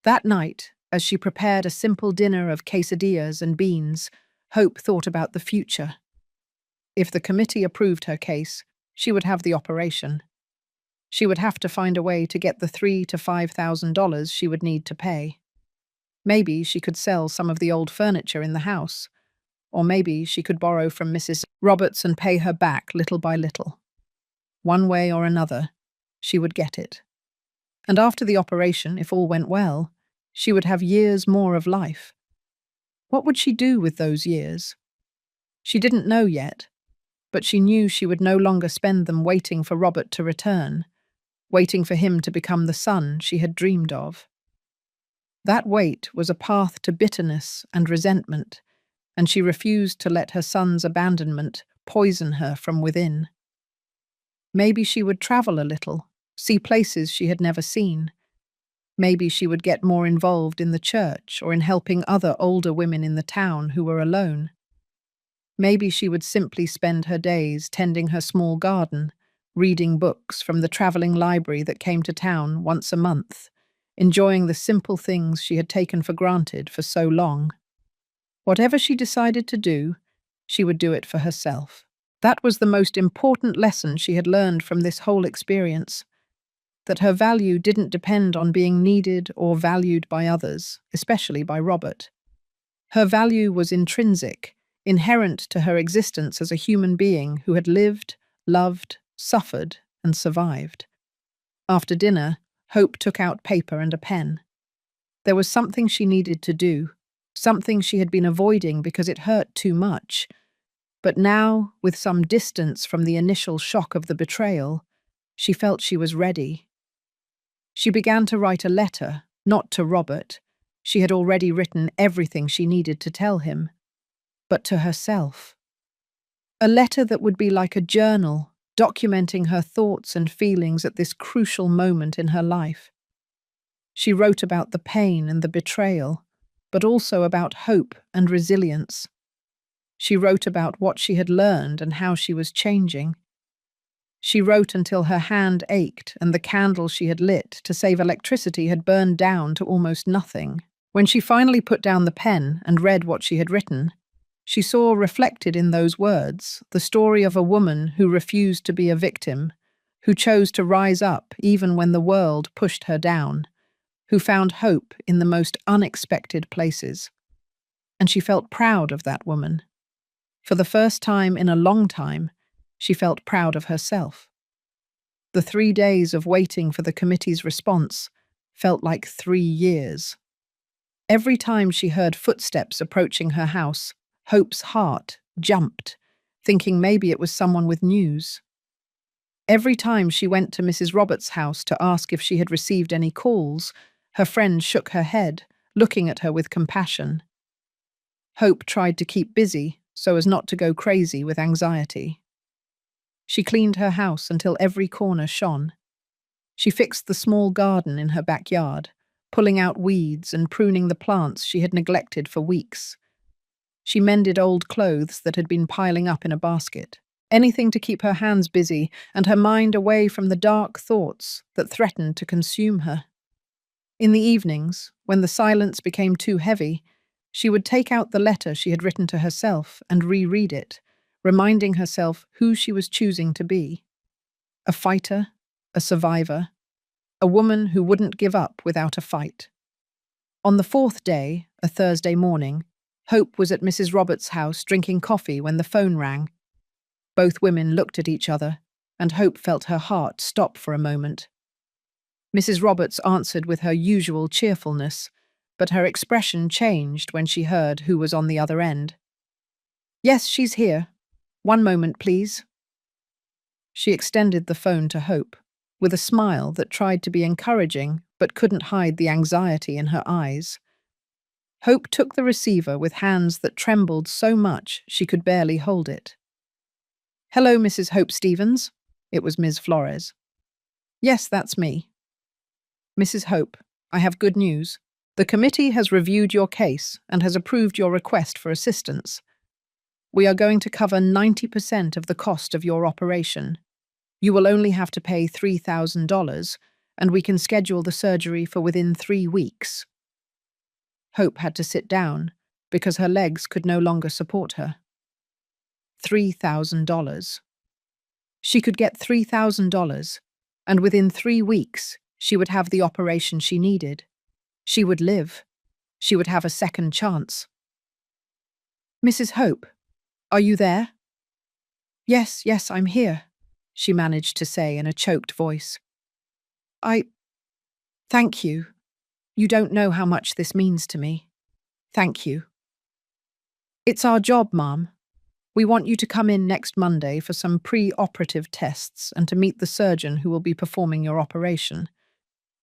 That night, as she prepared a simple dinner of quesadillas and beans, Hope thought about the future. If the committee approved her case, she would have the operation. She would have to find a way to get the $3,000 to $5,000 she would need to pay. Maybe she could sell some of the old furniture in the house, or maybe she could borrow from Mrs. Roberts and pay her back little by little. One way or another, she would get it. And after the operation, if all went well, she would have years more of life. What would she do with those years? She didn't know yet, but she knew she would no longer spend them waiting for Robert to return, waiting for him to become the son she had dreamed of. That wait was a path to bitterness and resentment, and she refused to let her son's abandonment poison her from within. Maybe she would travel a little, see places she had never seen. Maybe she would get more involved in the church or in helping other older women in the town who were alone. Maybe she would simply spend her days tending her small garden, reading books from the traveling library that came to town once a month, enjoying the simple things she had taken for granted for so long. Whatever she decided to do, she would do it for herself. That was the most important lesson she had learned from this whole experience, that her value didn't depend on being needed or valued by others, especially by Robert. Her value was intrinsic, inherent to her existence as a human being who had lived, loved, suffered, and survived. After dinner, Hope took out paper and a pen. There was something she needed to do, something she had been avoiding because it hurt too much. But now, with some distance from the initial shock of the betrayal, she felt she was ready. She began to write a letter, not to Robert. She had already written everything she needed to tell him, but to herself. A letter that would be like a journal, documenting her thoughts and feelings at this crucial moment in her life. She wrote about the pain and the betrayal, but also about hope and resilience. She wrote about what she had learned and how she was changing. She wrote until her hand ached and the candle she had lit to save electricity had burned down to almost nothing. When she finally put down the pen and read what she had written, she saw reflected in those words the story of a woman who refused to be a victim, who chose to rise up even when the world pushed her down, who found hope in the most unexpected places. And she felt proud of that woman. For the first time in a long time, she felt proud of herself. The 3 days of waiting for the committee's response felt like 3 years. Every time she heard footsteps approaching her house, Hope's heart jumped, thinking maybe it was someone with news. Every time she went to Mrs. Roberts' house to ask if she had received any calls, her friend shook her head, looking at her with compassion. Hope tried to keep busy so as not to go crazy with anxiety. She cleaned her house until every corner shone. She fixed the small garden in her backyard, pulling out weeds and pruning the plants she had neglected for weeks. She mended old clothes that had been piling up in a basket. Anything to keep her hands busy and her mind away from the dark thoughts that threatened to consume her. In the evenings, when the silence became too heavy, she would take out the letter she had written to herself and reread it, reminding herself who she was choosing to be. A fighter, a survivor, a woman who wouldn't give up without a fight. On the 4th day, a Thursday morning, Hope was at Mrs. Roberts' house drinking coffee when the phone rang. Both women looked at each other, and Hope felt her heart stop for a moment. Mrs. Roberts answered with her usual cheerfulness, but her expression changed when she heard who was on the other end. "Yes, she's here. One moment, please." She extended the phone to Hope, with a smile that tried to be encouraging but couldn't hide the anxiety in her eyes. Hope took the receiver with hands that trembled so much she could barely hold it. "Hello, Mrs. Hope Stevens." It was Ms. Flores. "Yes, that's me." "Mrs. Hope, I have good news. The committee has reviewed your case and has approved your request for assistance. We are going to cover 90% of the cost of your operation. You will only have to pay $3,000, and we can schedule the surgery for within 3 weeks. Hope had to sit down because her legs could no longer support her. $3,000. She could get $3,000, and within 3 weeks, she would have the operation she needed. She would live. She would have a second chance. "Mrs. Hope, are you there?" Yes, I'm here," she managed to say in a choked voice. Thank you. You don't know how much this means to me. Thank you." "It's our job, Mom. We want you to come in next Monday for some pre-operative tests and to meet the surgeon who will be performing your operation.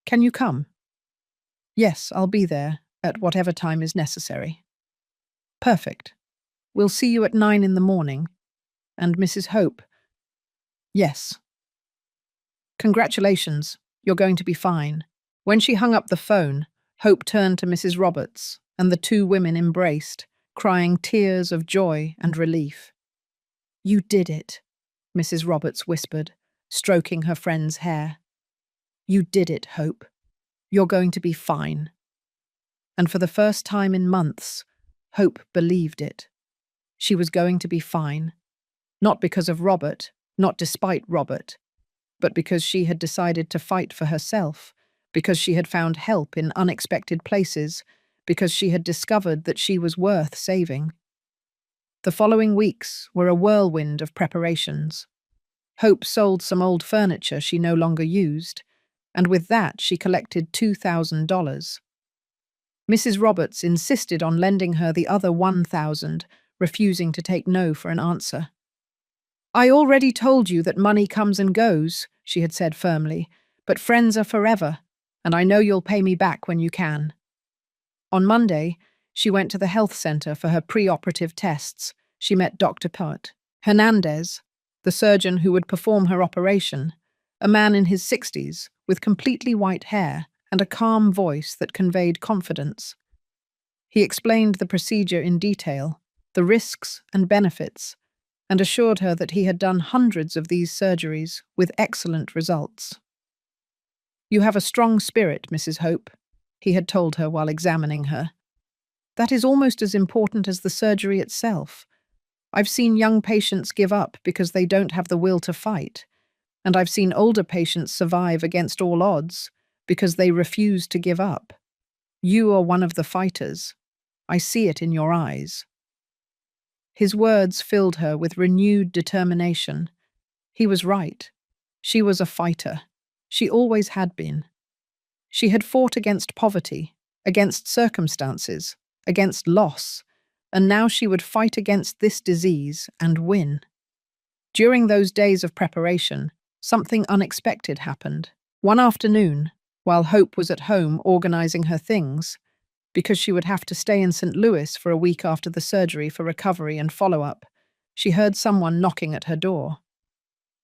Can you come?" "Yes, I'll be there at whatever time is necessary." "Perfect. We'll see you at 9 in the morning. And Mrs. Hope." "Yes." "Congratulations. You're going to be fine." When she hung up the phone, Hope turned to Mrs. Roberts, and the two women embraced, crying tears of joy and relief. "You did it," Mrs. Roberts whispered, stroking her friend's hair. "You did it, Hope. You're going to be fine." And for the first time in months, Hope believed it. She was going to be fine. Not because of Robert, not despite Robert, but because she had decided to fight for herself, because she had found help in unexpected places, because she had discovered that she was worth saving. The following weeks were a whirlwind of preparations. Hope sold some old furniture she no longer used, and with that she collected $2,000. Mrs. Roberts insisted on lending her the other $1,000, refusing to take no for an answer. "I already told you that money comes and goes," she had said firmly, "but friends are forever, and I know you'll pay me back when you can." On Monday, she went to the health center for her pre-operative tests. She met Dr. Pert Hernandez, the surgeon who would perform her operation, a man in his 60s with completely white hair and a calm voice that conveyed confidence. He explained the procedure in detail, the risks and benefits, and assured her that he had done hundreds of these surgeries with excellent results. "You have a strong spirit, Mrs. Hope," he had told her while examining her. "That is almost as important as the surgery itself. I've seen young patients give up because they don't have the will to fight, and I've seen older patients survive against all odds because they refuse to give up. You are one of the fighters. I see it in your eyes." His words filled her with renewed determination. He was right. She was a fighter. She always had been. She had fought against poverty, against circumstances, against loss, and now she would fight against this disease and win. During those days of preparation, something unexpected happened. One afternoon, while Hope was at home organizing her things, because she would have to stay in St. Louis for a week after the surgery for recovery and follow-up, she heard someone knocking at her door.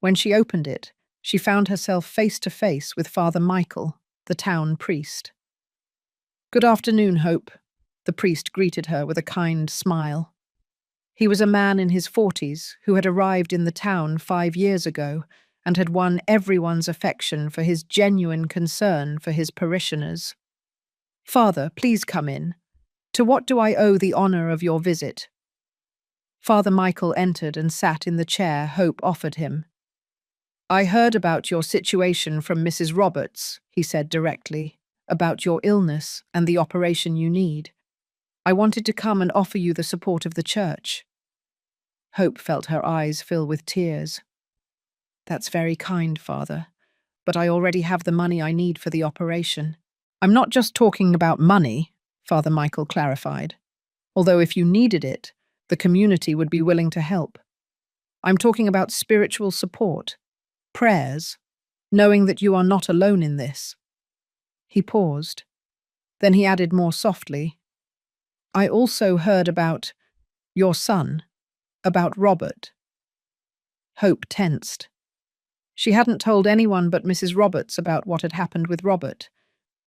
When she opened it, she found herself face to face with Father Michael, the town priest. "Good afternoon, Hope," the priest greeted her with a kind smile. He was a man in his 40s who had arrived in the town 5 years ago and had won everyone's affection for his genuine concern for his parishioners. "Father, please come in. To what do I owe the honor of your visit?" Father Michael entered and sat in the chair Hope offered him. "I heard about your situation from Mrs. Roberts," he said directly, "about your illness and the operation you need. I wanted to come and offer you the support of the church. Hope felt her eyes fill with tears. That's very kind, Father, but I already have the money I need for the operation. I'm not just talking about money, Father Michael clarified, although if you needed it, the community would be willing to help. I'm talking about spiritual support, prayers, knowing that you are not alone in this. He paused. Then he added more softly, I also heard about your son, about Robert. Hope tensed. She hadn't told anyone but Mrs. Roberts about what had happened with Robert,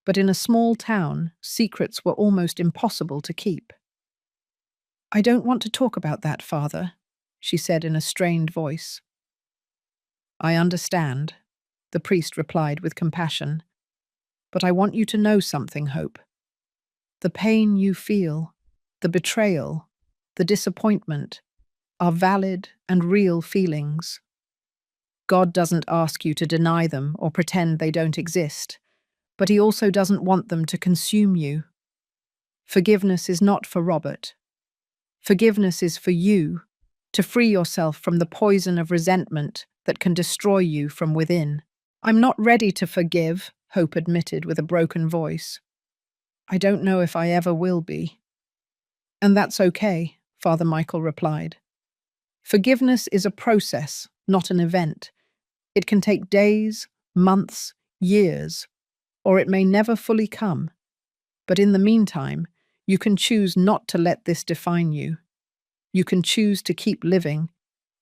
but in a small town, secrets were almost impossible to keep. I don't want to talk about that, Father, she said in a strained voice. I understand, the priest replied with compassion, but I want you to know something, Hope. The pain you feel, the betrayal, the disappointment, are valid and real feelings. God doesn't ask you to deny them or pretend they don't exist, but he also doesn't want them to consume you. Forgiveness is not for Robert. Forgiveness is for you, to free yourself from the poison of resentment that can destroy you from within. I'm not ready to forgive, Hope admitted with a broken voice. I don't know if I ever will be. And that's okay, Father Michael replied. Forgiveness is a process, not an event. It can take days, months, years, or it may never fully come. But in the meantime, you can choose not to let this define you. You can choose to keep living,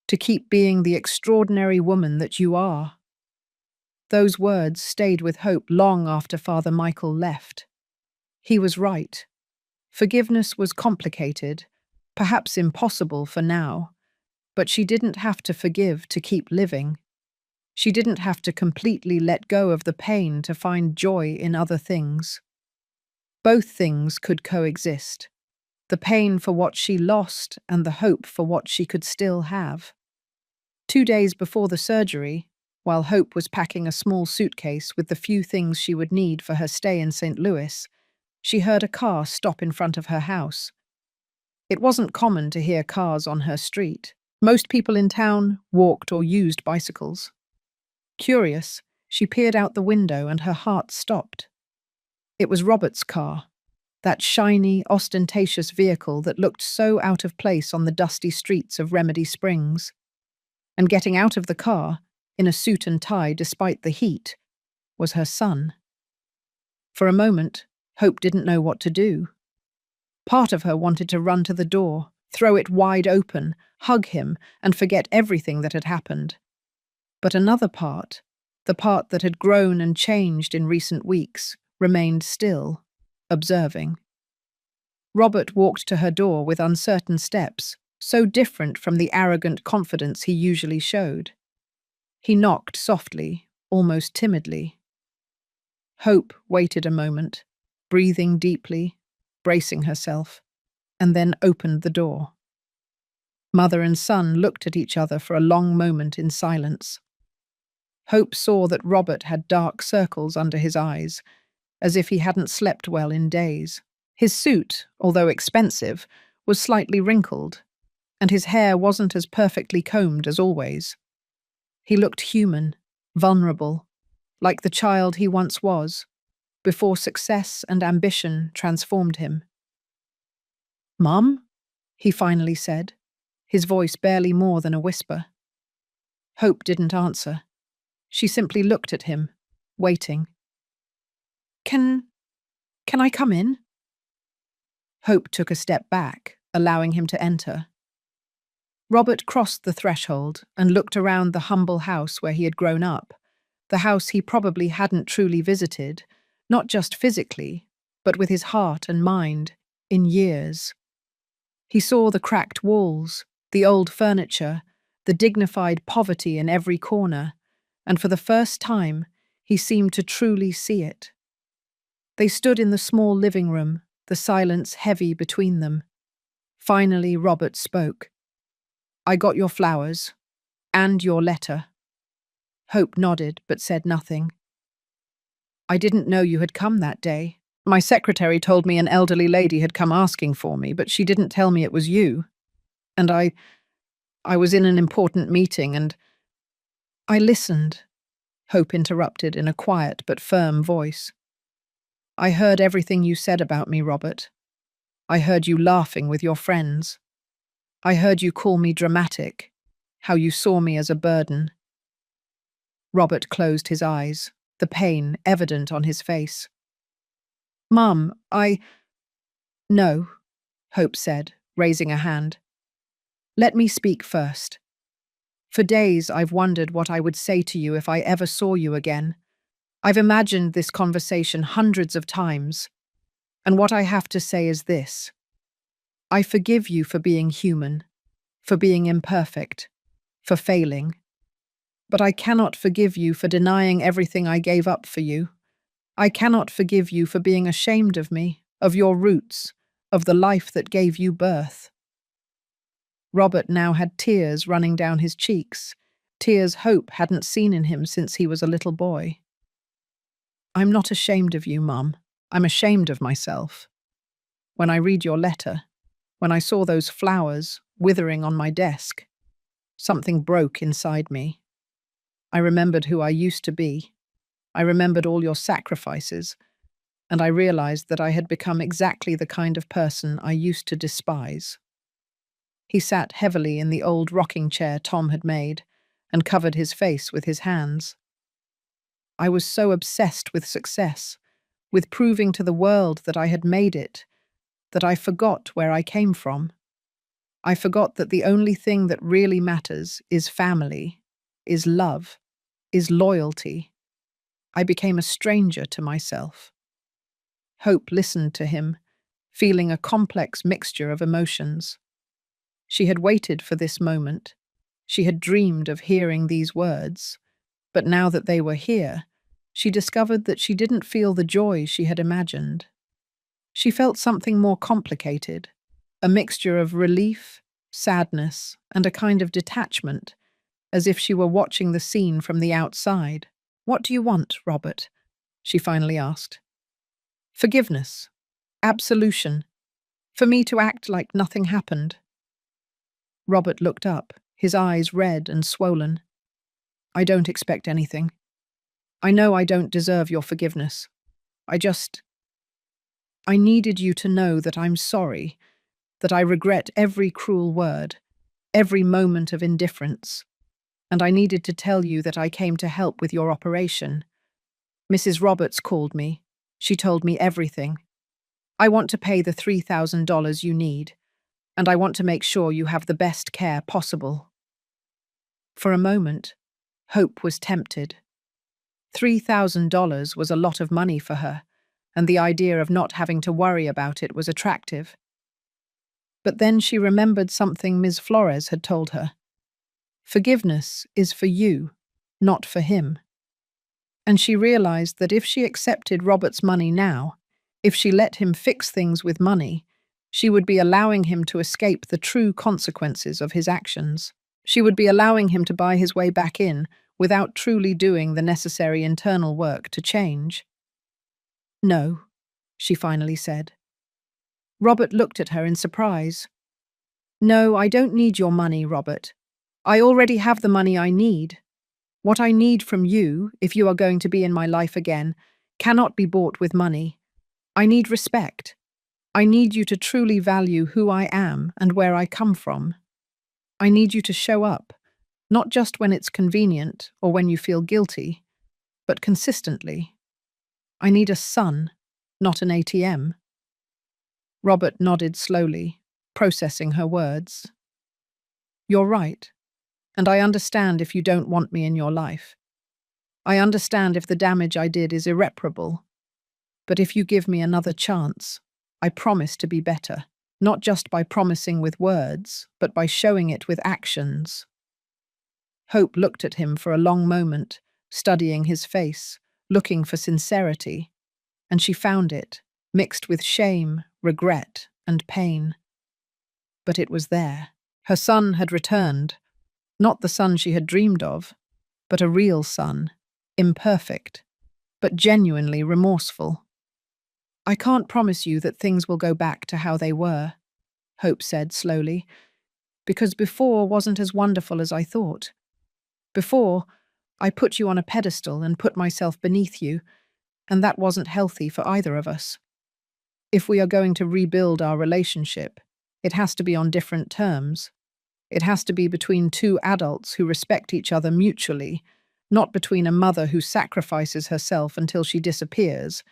to keep being the extraordinary woman that you are. Those words stayed with Hope long after Father Michael left. He was right. Forgiveness was complicated, perhaps impossible for now, but she didn't have to forgive to keep living. She didn't have to completely let go of the pain to find joy in other things. Both things could coexist, the pain for what she lost and the hope for what she could still have. 2 days before the surgery, while Hope was packing a small suitcase with the few things she would need for her stay in St. Louis, she heard a car stop in front of her house. It wasn't common to hear cars on her street. Most people in town walked or used bicycles. Curious, she peered out the window and her heart stopped. It was Robert's car, that shiny, ostentatious vehicle that looked so out of place on the dusty streets of Remedy Springs. And getting out of the car, in a suit and tie despite the heat, was her son. For a moment, Hope didn't know what to do. Part of her wanted to run to the door, throw it wide open, hug him, and forget everything that had happened. But another part, the part that had grown and changed in recent weeks, remained still, observing. Robert walked to her door with uncertain steps, so different from the arrogant confidence he usually showed. He knocked softly, almost timidly. Hope waited a moment, breathing deeply, bracing herself, and then opened the door. Mother and son looked at each other for a long moment in silence. Hope saw that Robert had dark circles under his eyes, as if he hadn't slept well in days. His suit, although expensive, was slightly wrinkled, and his hair wasn't as perfectly combed as always. He looked human, vulnerable, like the child he once was, before success and ambition transformed him. "Mum?" he finally said, his voice barely more than a whisper. Hope didn't answer. She simply looked at him, waiting. Can I come in?" Hope took a step back, allowing him to enter. Robert crossed the threshold and looked around the humble house where he had grown up, the house he probably hadn't truly visited, not just physically, but with his heart and mind, in years. He saw the cracked walls, the old furniture, the dignified poverty in every corner, and for the first time, he seemed to truly see it. They stood in the small living room, the silence heavy between them. Finally, Robert spoke. "I got your flowers, and your letter." Hope nodded, but said nothing. "I didn't know you had come that day," My secretary told me an elderly lady had come asking for me, but she didn't tell me it was you. And I was in an important meeting and I listened, Hope interrupted in a quiet but firm voice. I heard everything you said about me, Robert. I heard you laughing with your friends. I heard you call me dramatic, how you saw me as a burden. Robert closed his eyes, the pain evident on his face. Mum, No, Hope said, raising a hand. Let me speak first. For days I've wondered what I would say to you if I ever saw you again. I've imagined this conversation hundreds of times, and what I have to say is this. I forgive you for being human, for being imperfect, for failing. But I cannot forgive you for denying everything I gave up for you. I cannot forgive you for being ashamed of me, of your roots, of the life that gave you birth. Robert now had tears running down his cheeks, tears Hope hadn't seen in him since he was a little boy. I'm not ashamed of you, Mum. I'm ashamed of myself. When I read your letter, when I saw those flowers withering on my desk, something broke inside me. I remembered who I used to be. I remembered all your sacrifices, and I realized that I had become exactly the kind of person I used to despise. He sat heavily in the old rocking chair Tom had made and covered his face with his hands. I was so obsessed with success, with proving to the world that I had made it, that I forgot where I came from. I forgot that the only thing that really matters is family, is love, is loyalty. I became a stranger to myself. Hope listened to him, feeling a complex mixture of emotions. She had waited for this moment. She had dreamed of hearing these words. But now that they were here, she discovered that she didn't feel the joy she had imagined. She felt something more complicated, a mixture of relief, sadness, and a kind of detachment, as if she were watching the scene from the outside. What do you want, Robert? She finally asked. Forgiveness. Absolution. For me to act like nothing happened. Robert looked up, his eyes red and swollen. I don't expect anything. I know I don't deserve your forgiveness. I needed you to know that I'm sorry, that I regret every cruel word, every moment of indifference, and I needed to tell you that I came to help with your operation. Mrs. Roberts called me. She told me everything. I want to pay the $3,000 you need, and I want to make sure you have the best care possible. For a moment, Hope was tempted. $3,000 was a lot of money for her, and the idea of not having to worry about it was attractive. But then she remembered something Ms. Flores had told her. Forgiveness is for you, not for him. And she realized that if she accepted Robert's money now, if she let him fix things with money, she would be allowing him to escape the true consequences of his actions. She would be allowing him to buy his way back in without truly doing the necessary internal work to change. No, she finally said. Robert looked at her in surprise. No, I don't need your money, Robert. I already have the money I need. What I need from you, if you are going to be in my life again, cannot be bought with money. I need respect. I need you to truly value who I am and where I come from. I need you to show up, not just when it's convenient or when you feel guilty, but consistently. I need a son, not an ATM. Robert nodded slowly, processing her words. You're right, and I understand if you don't want me in your life. I understand if the damage I did is irreparable. But if you give me another chance, I promise to be better, not just by promising with words, but by showing it with actions. Hope looked at him for a long moment, studying his face, looking for sincerity, and she found it, mixed with shame, regret, and pain. But it was there. Her son had returned, not the son she had dreamed of, but a real son, imperfect, but genuinely remorseful. I can't promise you that things will go back to how they were, Hope said slowly, because before wasn't as wonderful as I thought. Before, I put you on a pedestal and put myself beneath you, and that wasn't healthy for either of us. If we are going to rebuild our relationship, it has to be on different terms. It has to be between two adults who respect each other mutually, not between a mother who sacrifices herself until she disappears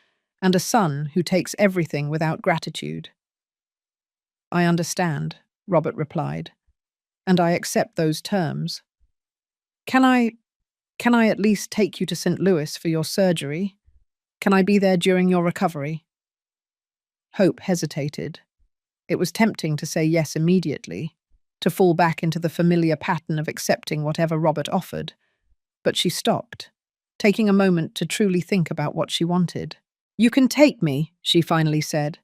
and a son who takes everything without gratitude. I understand, Robert replied, and I accept those terms. Can I at least take you to St. Louis for your surgery? Can I be there during your recovery? Hope hesitated. It was tempting to say yes immediately, to fall back into the familiar pattern of accepting whatever Robert offered, but she stopped, taking a moment to truly think about what she wanted. You can take me, she finally said,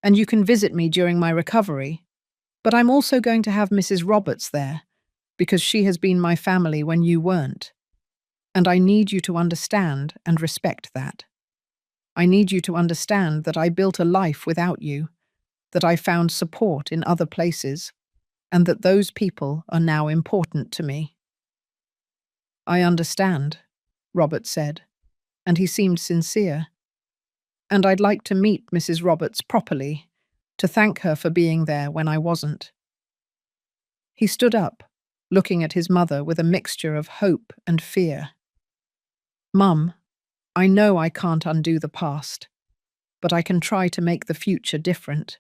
and you can visit me during my recovery, but I'm also going to have Mrs. Roberts there, because she has been my family when you weren't. And I need you to understand and respect that. I need you to understand that I built a life without you, that I found support in other places, and that those people are now important to me. I understand, Robert said, and he seemed sincere. And I'd like to meet Mrs. Roberts properly, to thank her for being there when I wasn't. He stood up, looking at his mother with a mixture of hope and fear. Mum, I know I can't undo the past, but I can try to make the future different.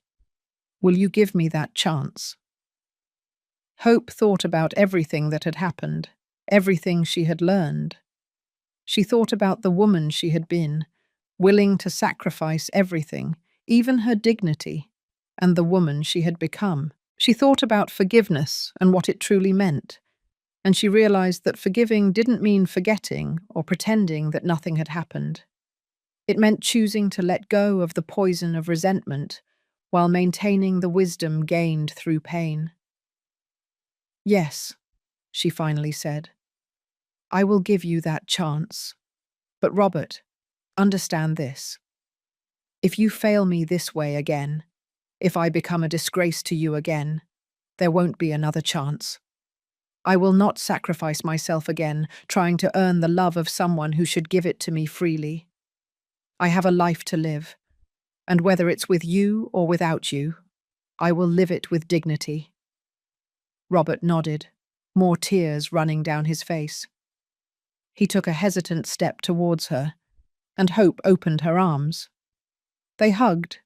Will you give me that chance? Hope thought about everything that had happened, everything she had learned. She thought about the woman she had been, willing to sacrifice everything, even her dignity, and the woman she had become. She thought about forgiveness and what it truly meant, and she realized that forgiving didn't mean forgetting or pretending that nothing had happened. It meant choosing to let go of the poison of resentment while maintaining the wisdom gained through pain. Yes, she finally said, I will give you that chance. But Robert, understand this. If you fail me this way again, if I become a disgrace to you again, there won't be another chance. I will not sacrifice myself again, trying to earn the love of someone who should give it to me freely. I have a life to live, and whether it's with you or without you, I will live it with dignity. Robert nodded, more tears running down his face. He took a hesitant step towards her, and Hope opened her arms. They hugged,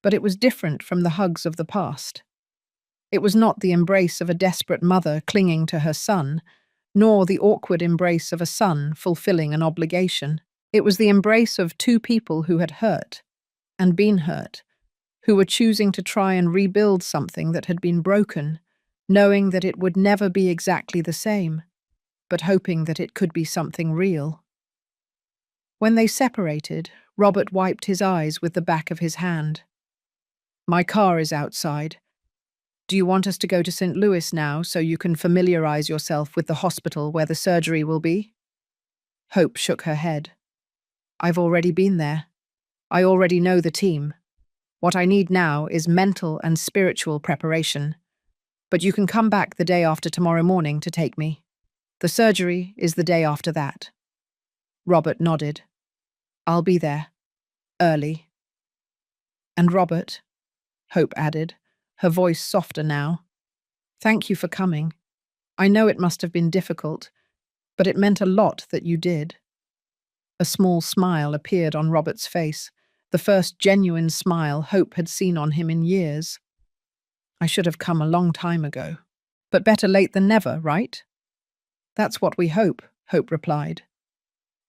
but it was different from the hugs of the past. It was not the embrace of a desperate mother clinging to her son, nor the awkward embrace of a son fulfilling an obligation. It was the embrace of two people who had hurt, and been hurt, who were choosing to try and rebuild something that had been broken, knowing that it would never be exactly the same, but hoping that it could be something real. When they separated, Robert wiped his eyes with the back of his hand. My car is outside. Do you want us to go to St. Louis now so you can familiarize yourself with the hospital where the surgery will be? Hope shook her head. I've already been there. I already know the team. What I need now is mental and spiritual preparation. But you can come back the day after tomorrow morning to take me. The surgery is the day after that. Robert nodded. I'll be there. Early. And Robert, Hope added, her voice softer now. Thank you for coming. I know it must have been difficult, but it meant a lot that you did. A small smile appeared on Robert's face, the first genuine smile Hope had seen on him in years. I should have come a long time ago. But better late than never, right? That's what we hope, Hope replied.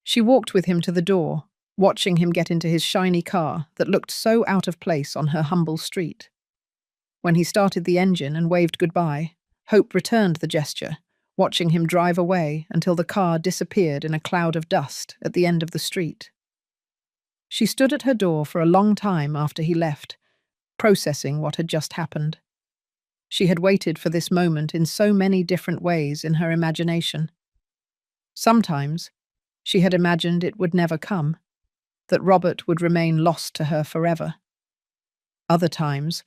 She walked with him to the door, watching him get into his shiny car that looked so out of place on her humble street. When he started the engine and waved goodbye, Hope returned the gesture, watching him drive away until the car disappeared in a cloud of dust at the end of the street. She stood at her door for a long time after he left, processing what had just happened. She had waited for this moment in so many different ways in her imagination. Sometimes, she had imagined it would never come. that Robert would remain lost to her forever. Other times,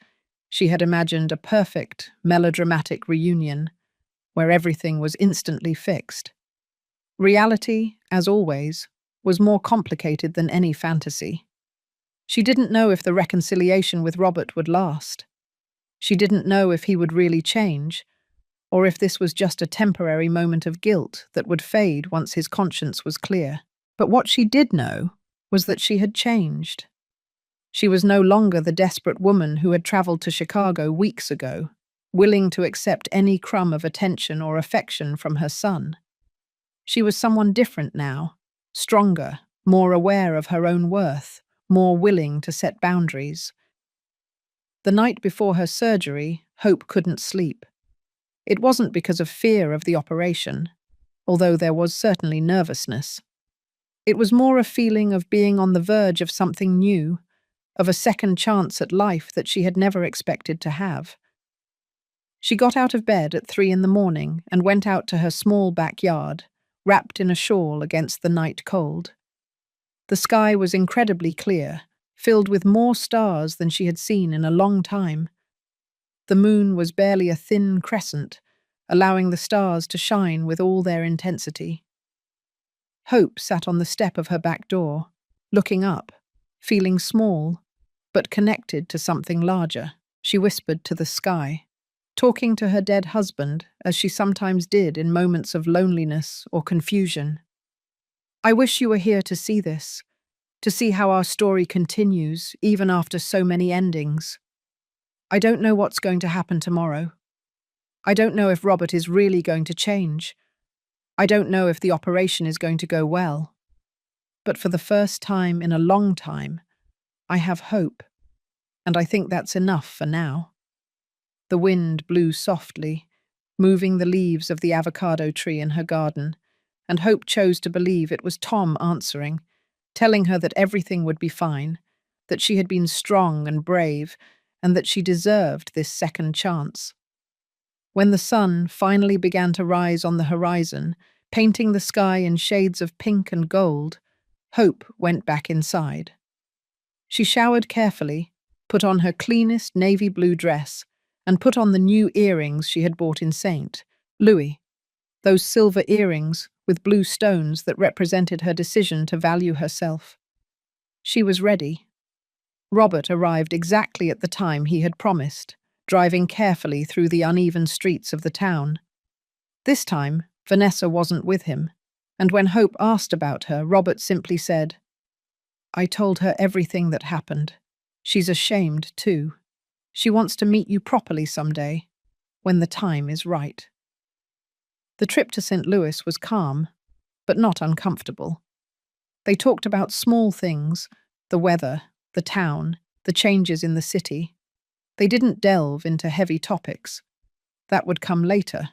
she had imagined a perfect, melodramatic reunion where everything was instantly fixed. Reality, as always, was more complicated than any fantasy. She didn't know if the reconciliation with Robert would last. She didn't know if he would really change, or if this was just a temporary moment of guilt that would fade once his conscience was clear. But what she did know was that she had changed. She was no longer the desperate woman who had traveled to Chicago weeks ago, willing to accept any crumb of attention or affection from her son. She was someone different now, stronger, more aware of her own worth, more willing to set boundaries. The night before her surgery, Hope couldn't sleep. It wasn't because of fear of the operation, although there was certainly nervousness. It was more a feeling of being on the verge of something new, of a second chance at life that she had never expected to have. She got out of bed at 3 in the morning and went out to her small backyard, wrapped in a shawl against the night cold. The sky was incredibly clear, filled with more stars than she had seen in a long time. The moon was barely a thin crescent, allowing the stars to shine with all their intensity. Hope sat on the step of her back door, looking up, feeling small, but connected to something larger. She whispered to the sky, talking to her dead husband as she sometimes did in moments of loneliness or confusion. I wish you were here to see this, to see how our story continues even after so many endings. I don't know what's going to happen tomorrow. I don't know if Robert is really going to change. I don't know if the operation is going to go well. But for the first time in a long time, I have hope, and I think that's enough for now. The wind blew softly, moving the leaves of the avocado tree in her garden, and Hope chose to believe it was Tom answering, telling her that everything would be fine, that she had been strong and brave, and that she deserved this second chance. When the sun finally began to rise on the horizon, painting the sky in shades of pink and gold, Hope went back inside. She showered carefully, put on her cleanest navy blue dress, and put on the new earrings she had bought in St. Louis, those silver earrings with blue stones that represented her decision to value herself. She was ready. Robert arrived exactly at the time he had promised, driving carefully through the uneven streets of the town. This time, Vanessa wasn't with him, and when Hope asked about her, Robert simply said, I told her everything that happened. She's ashamed, too. She wants to meet you properly someday, when the time is right. The trip to St. Louis was calm, but not uncomfortable. They talked about small things, the weather, the town, the changes in the city. They didn't delve into heavy topics. That would come later,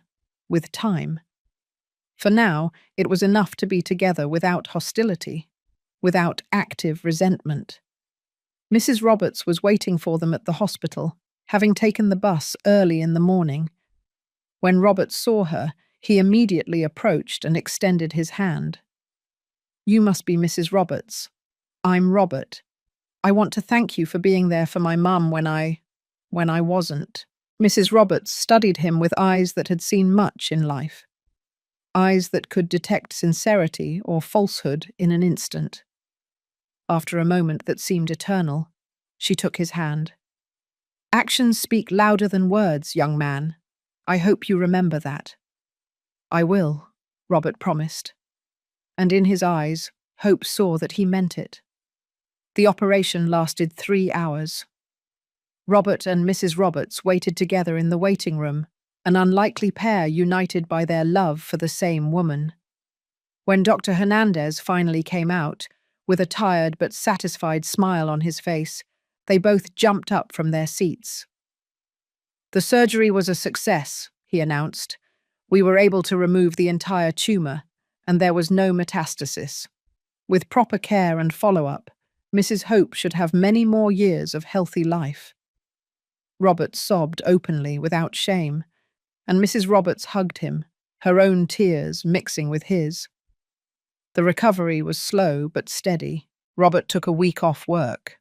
with time. For now, it was enough to be together without hostility, without active resentment. Mrs. Roberts was waiting for them at the hospital, having taken the bus early in the morning. When Robert saw her, he immediately approached and extended his hand. You must be Mrs. Roberts. I'm Robert. I want to thank you for being there for my mum when I wasn't. Mrs. Roberts studied him with eyes that had seen much in life. Eyes that could detect sincerity or falsehood in an instant. After a moment that seemed eternal, she took his hand. Actions speak louder than words, young man. I hope you remember that. I will, Robert promised. And in his eyes, Hope saw that he meant it. The operation lasted 3 hours. Robert and Mrs. Roberts waited together in the waiting room, an unlikely pair united by their love for the same woman. When Dr. Hernandez finally came out, with a tired but satisfied smile on his face, they both jumped up from their seats. The surgery was a success, he announced. We were able to remove the entire tumor, and there was no metastasis. With proper care and follow-up, Mrs. Hope should have many more years of healthy life. Robert sobbed openly without shame, and Mrs. Roberts hugged him, her own tears mixing with his. The recovery was slow but steady. Robert took a week off work.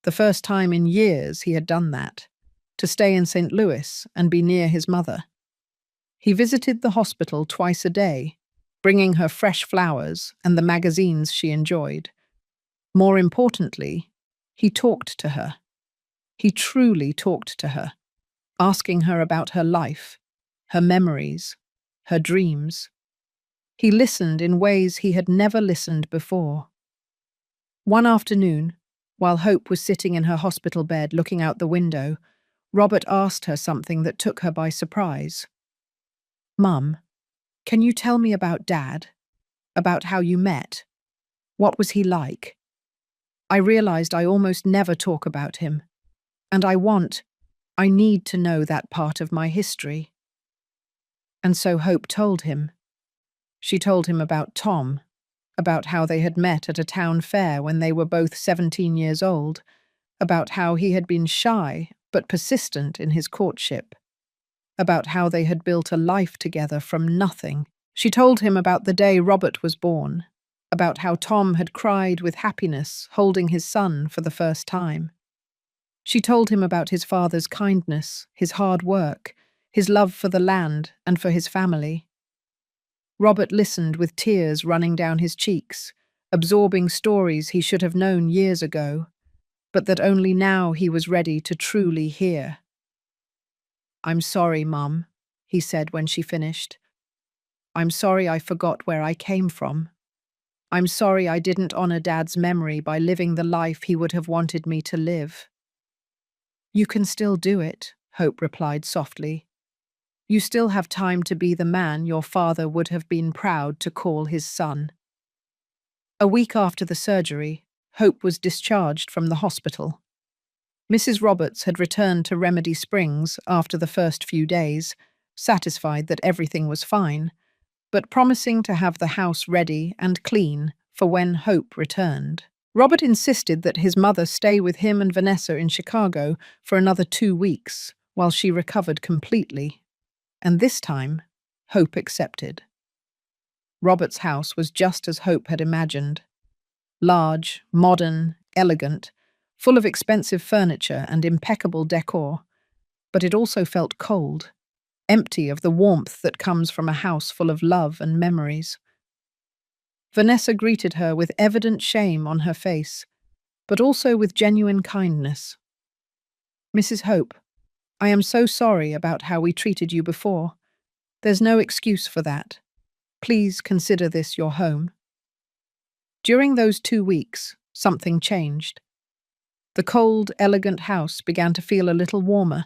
The first time in years he had done that, to stay in St. Louis and be near his mother. He visited the hospital twice a day, bringing her fresh flowers and the magazines she enjoyed. More importantly, he talked to her. He truly talked to her, asking her about her life, her memories, her dreams. He listened in ways he had never listened before. One afternoon, while Hope was sitting in her hospital bed looking out the window, Robert asked her something that took her by surprise. "Mum, can you tell me about Dad? About how you met? What was he like? I realized I almost never talk about him, and I need to know that part of my history." And so Hope told him. She told him about Tom, about how they had met at a town fair when they were both 17 years old, about how he had been shy but persistent in his courtship, about how they had built a life together from nothing. She told him about the day Robert was born, about how Tom had cried with happiness holding his son for the first time. She told him about his father's kindness, his hard work, his love for the land and for his family. Robert listened with tears running down his cheeks, absorbing stories he should have known years ago, but that only now he was ready to truly hear. "I'm sorry, Mum," he said when she finished. "I'm sorry I forgot where I came from. I'm sorry I didn't honor Dad's memory by living the life he would have wanted me to live." "You can still do it," Hope replied softly. "You still have time to be the man your father would have been proud to call his son." A week after the surgery, Hope was discharged from the hospital. Mrs. Roberts had returned to Remedy Springs after the first few days, satisfied that everything was fine, but promising to have the house ready and clean for when Hope returned. Robert insisted that his mother stay with him and Vanessa in Chicago for another 2 weeks while she recovered completely. And this time, Hope accepted. Robert's house was just as Hope had imagined. Large, modern, elegant, full of expensive furniture and impeccable decor, but it also felt cold, empty of the warmth that comes from a house full of love and memories. Vanessa greeted her with evident shame on her face, but also with genuine kindness. "Mrs. Hope, I am so sorry about how we treated you before. There's no excuse for that. Please consider this your home." During those 2 weeks, something changed. The cold, elegant house began to feel a little warmer.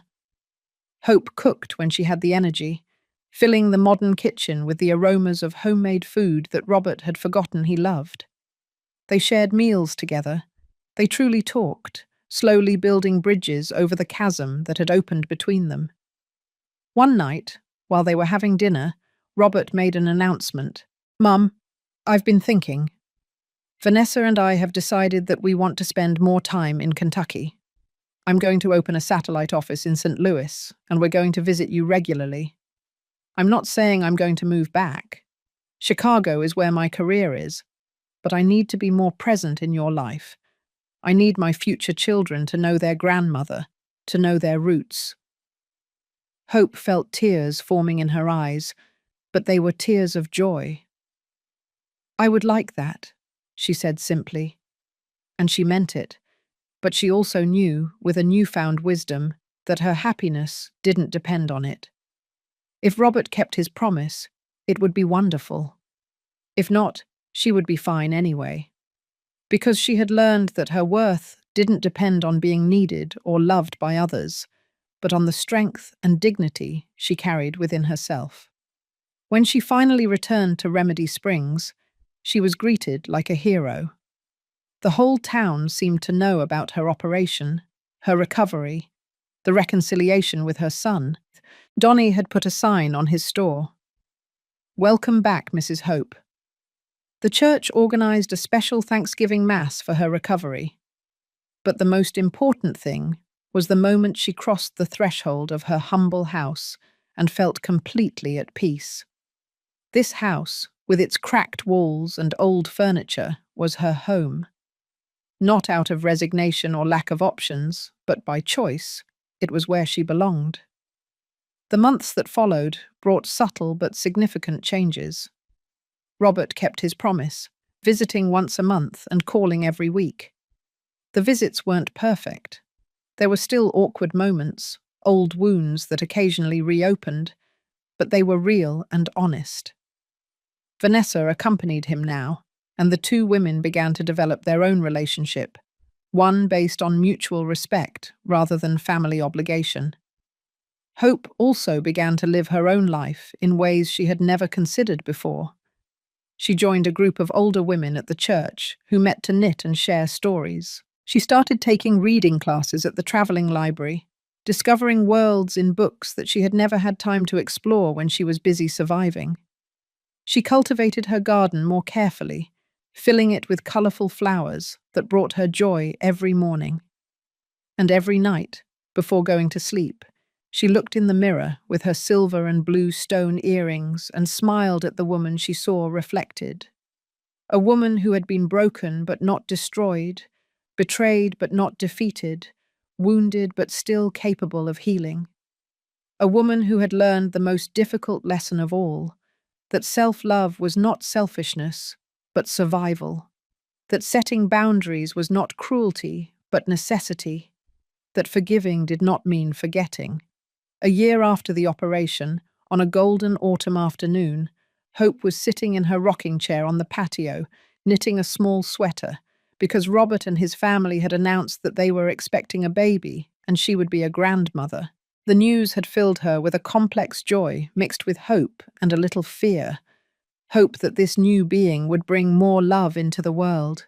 Hope cooked when she had the energy, filling the modern kitchen with the aromas of homemade food that Robert had forgotten he loved. They shared meals together. They truly talked, slowly building bridges over the chasm that had opened between them. One night, while they were having dinner, Robert made an announcement. "Mum, I've been thinking. Vanessa and I have decided that we want to spend more time in Kentucky. I'm going to open a satellite office in St. Louis, and we're going to visit you regularly. I'm not saying I'm going to move back. Chicago is where my career is, but I need to be more present in your life. I need my future children to know their grandmother, to know their roots." Hope felt tears forming in her eyes, but they were tears of joy. "I would like that," she said simply. And she meant it, but she also knew, with a newfound wisdom, that her happiness didn't depend on it. If Robert kept his promise, it would be wonderful. If not, she would be fine anyway. Because she had learned that her worth didn't depend on being needed or loved by others, but on the strength and dignity she carried within herself. When she finally returned to Remedy Springs, she was greeted like a hero. The whole town seemed to know about her operation, her recovery, the reconciliation with her son. Donnie had put a sign on his store. "Welcome back, Mrs. Hope." The church organized a special Thanksgiving Mass for her recovery. But the most important thing was the moment she crossed the threshold of her humble house and felt completely at peace. This house, with its cracked walls and old furniture, was her home. Not out of resignation or lack of options, but by choice. It was where she belonged. The months that followed brought subtle but significant changes. Robert kept his promise, visiting once a month and calling every week. The visits weren't perfect. There were still awkward moments, old wounds that occasionally reopened, but they were real and honest. Vanessa accompanied him now, and the two women began to develop their own relationship, one based on mutual respect rather than family obligation. Hope also began to live her own life in ways she had never considered before. She joined a group of older women at the church who met to knit and share stories. She started taking reading classes at the traveling library, discovering worlds in books that she had never had time to explore when she was busy surviving. She cultivated her garden more carefully, filling it with colourful flowers that brought her joy every morning. And every night, before going to sleep, she looked in the mirror with her silver and blue stone earrings and smiled at the woman she saw reflected. A woman who had been broken but not destroyed, betrayed but not defeated, wounded but still capable of healing. A woman who had learned the most difficult lesson of all, that self-love was not selfishness, but survival, that setting boundaries was not cruelty, but necessity, that forgiving did not mean forgetting. A year after the operation, on a golden autumn afternoon, Hope was sitting in her rocking chair on the patio, knitting a small sweater, because Robert and his family had announced that they were expecting a baby and she would be a grandmother. The news had filled her with a complex joy mixed with hope and a little fear. Hope that this new being would bring more love into the world.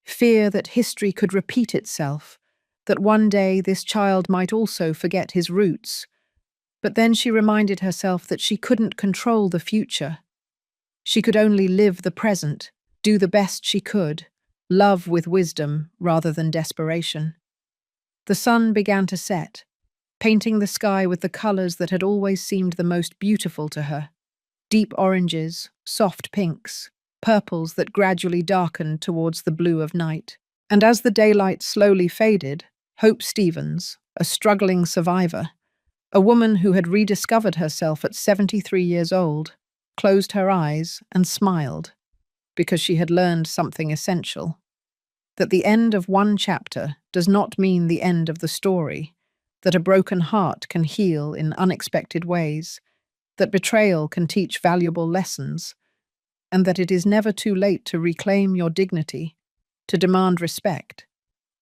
Fear that history could repeat itself, that one day this child might also forget his roots. But then she reminded herself that she couldn't control the future. She could only live the present, do the best she could, love with wisdom rather than desperation. The sun began to set, painting the sky with the colours that had always seemed the most beautiful to her. Deep oranges, soft pinks, purples that gradually darkened towards the blue of night. And as the daylight slowly faded, Hope Stevens, a struggling survivor, a woman who had rediscovered herself at 73 years old, closed her eyes and smiled, because she had learned something essential. That the end of one chapter does not mean the end of the story, that a broken heart can heal in unexpected ways, that betrayal can teach valuable lessons, and that it is never too late to reclaim your dignity, to demand respect,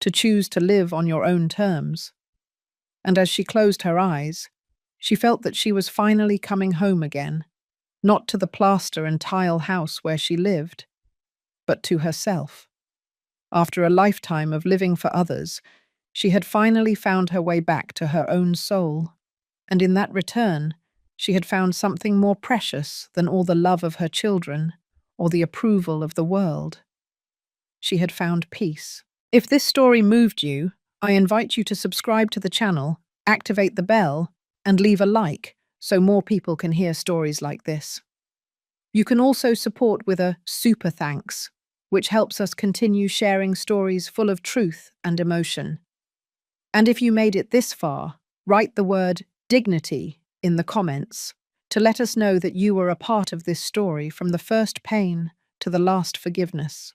to choose to live on your own terms. And as she closed her eyes, she felt that she was finally coming home again, not to the plaster and tile house where she lived, but to herself. After a lifetime of living for others, she had finally found her way back to her own soul, and in that return, she had found something more precious than all the love of her children or the approval of the world. She had found peace. If this story moved you, I invite you to subscribe to the channel, activate the bell, and leave a like so more people can hear stories like this. You can also support with a super thanks, which helps us continue sharing stories full of truth and emotion. And if you made it this far, write the word dignity in the comments to let us know that you were a part of this story from the first pain to the last forgiveness.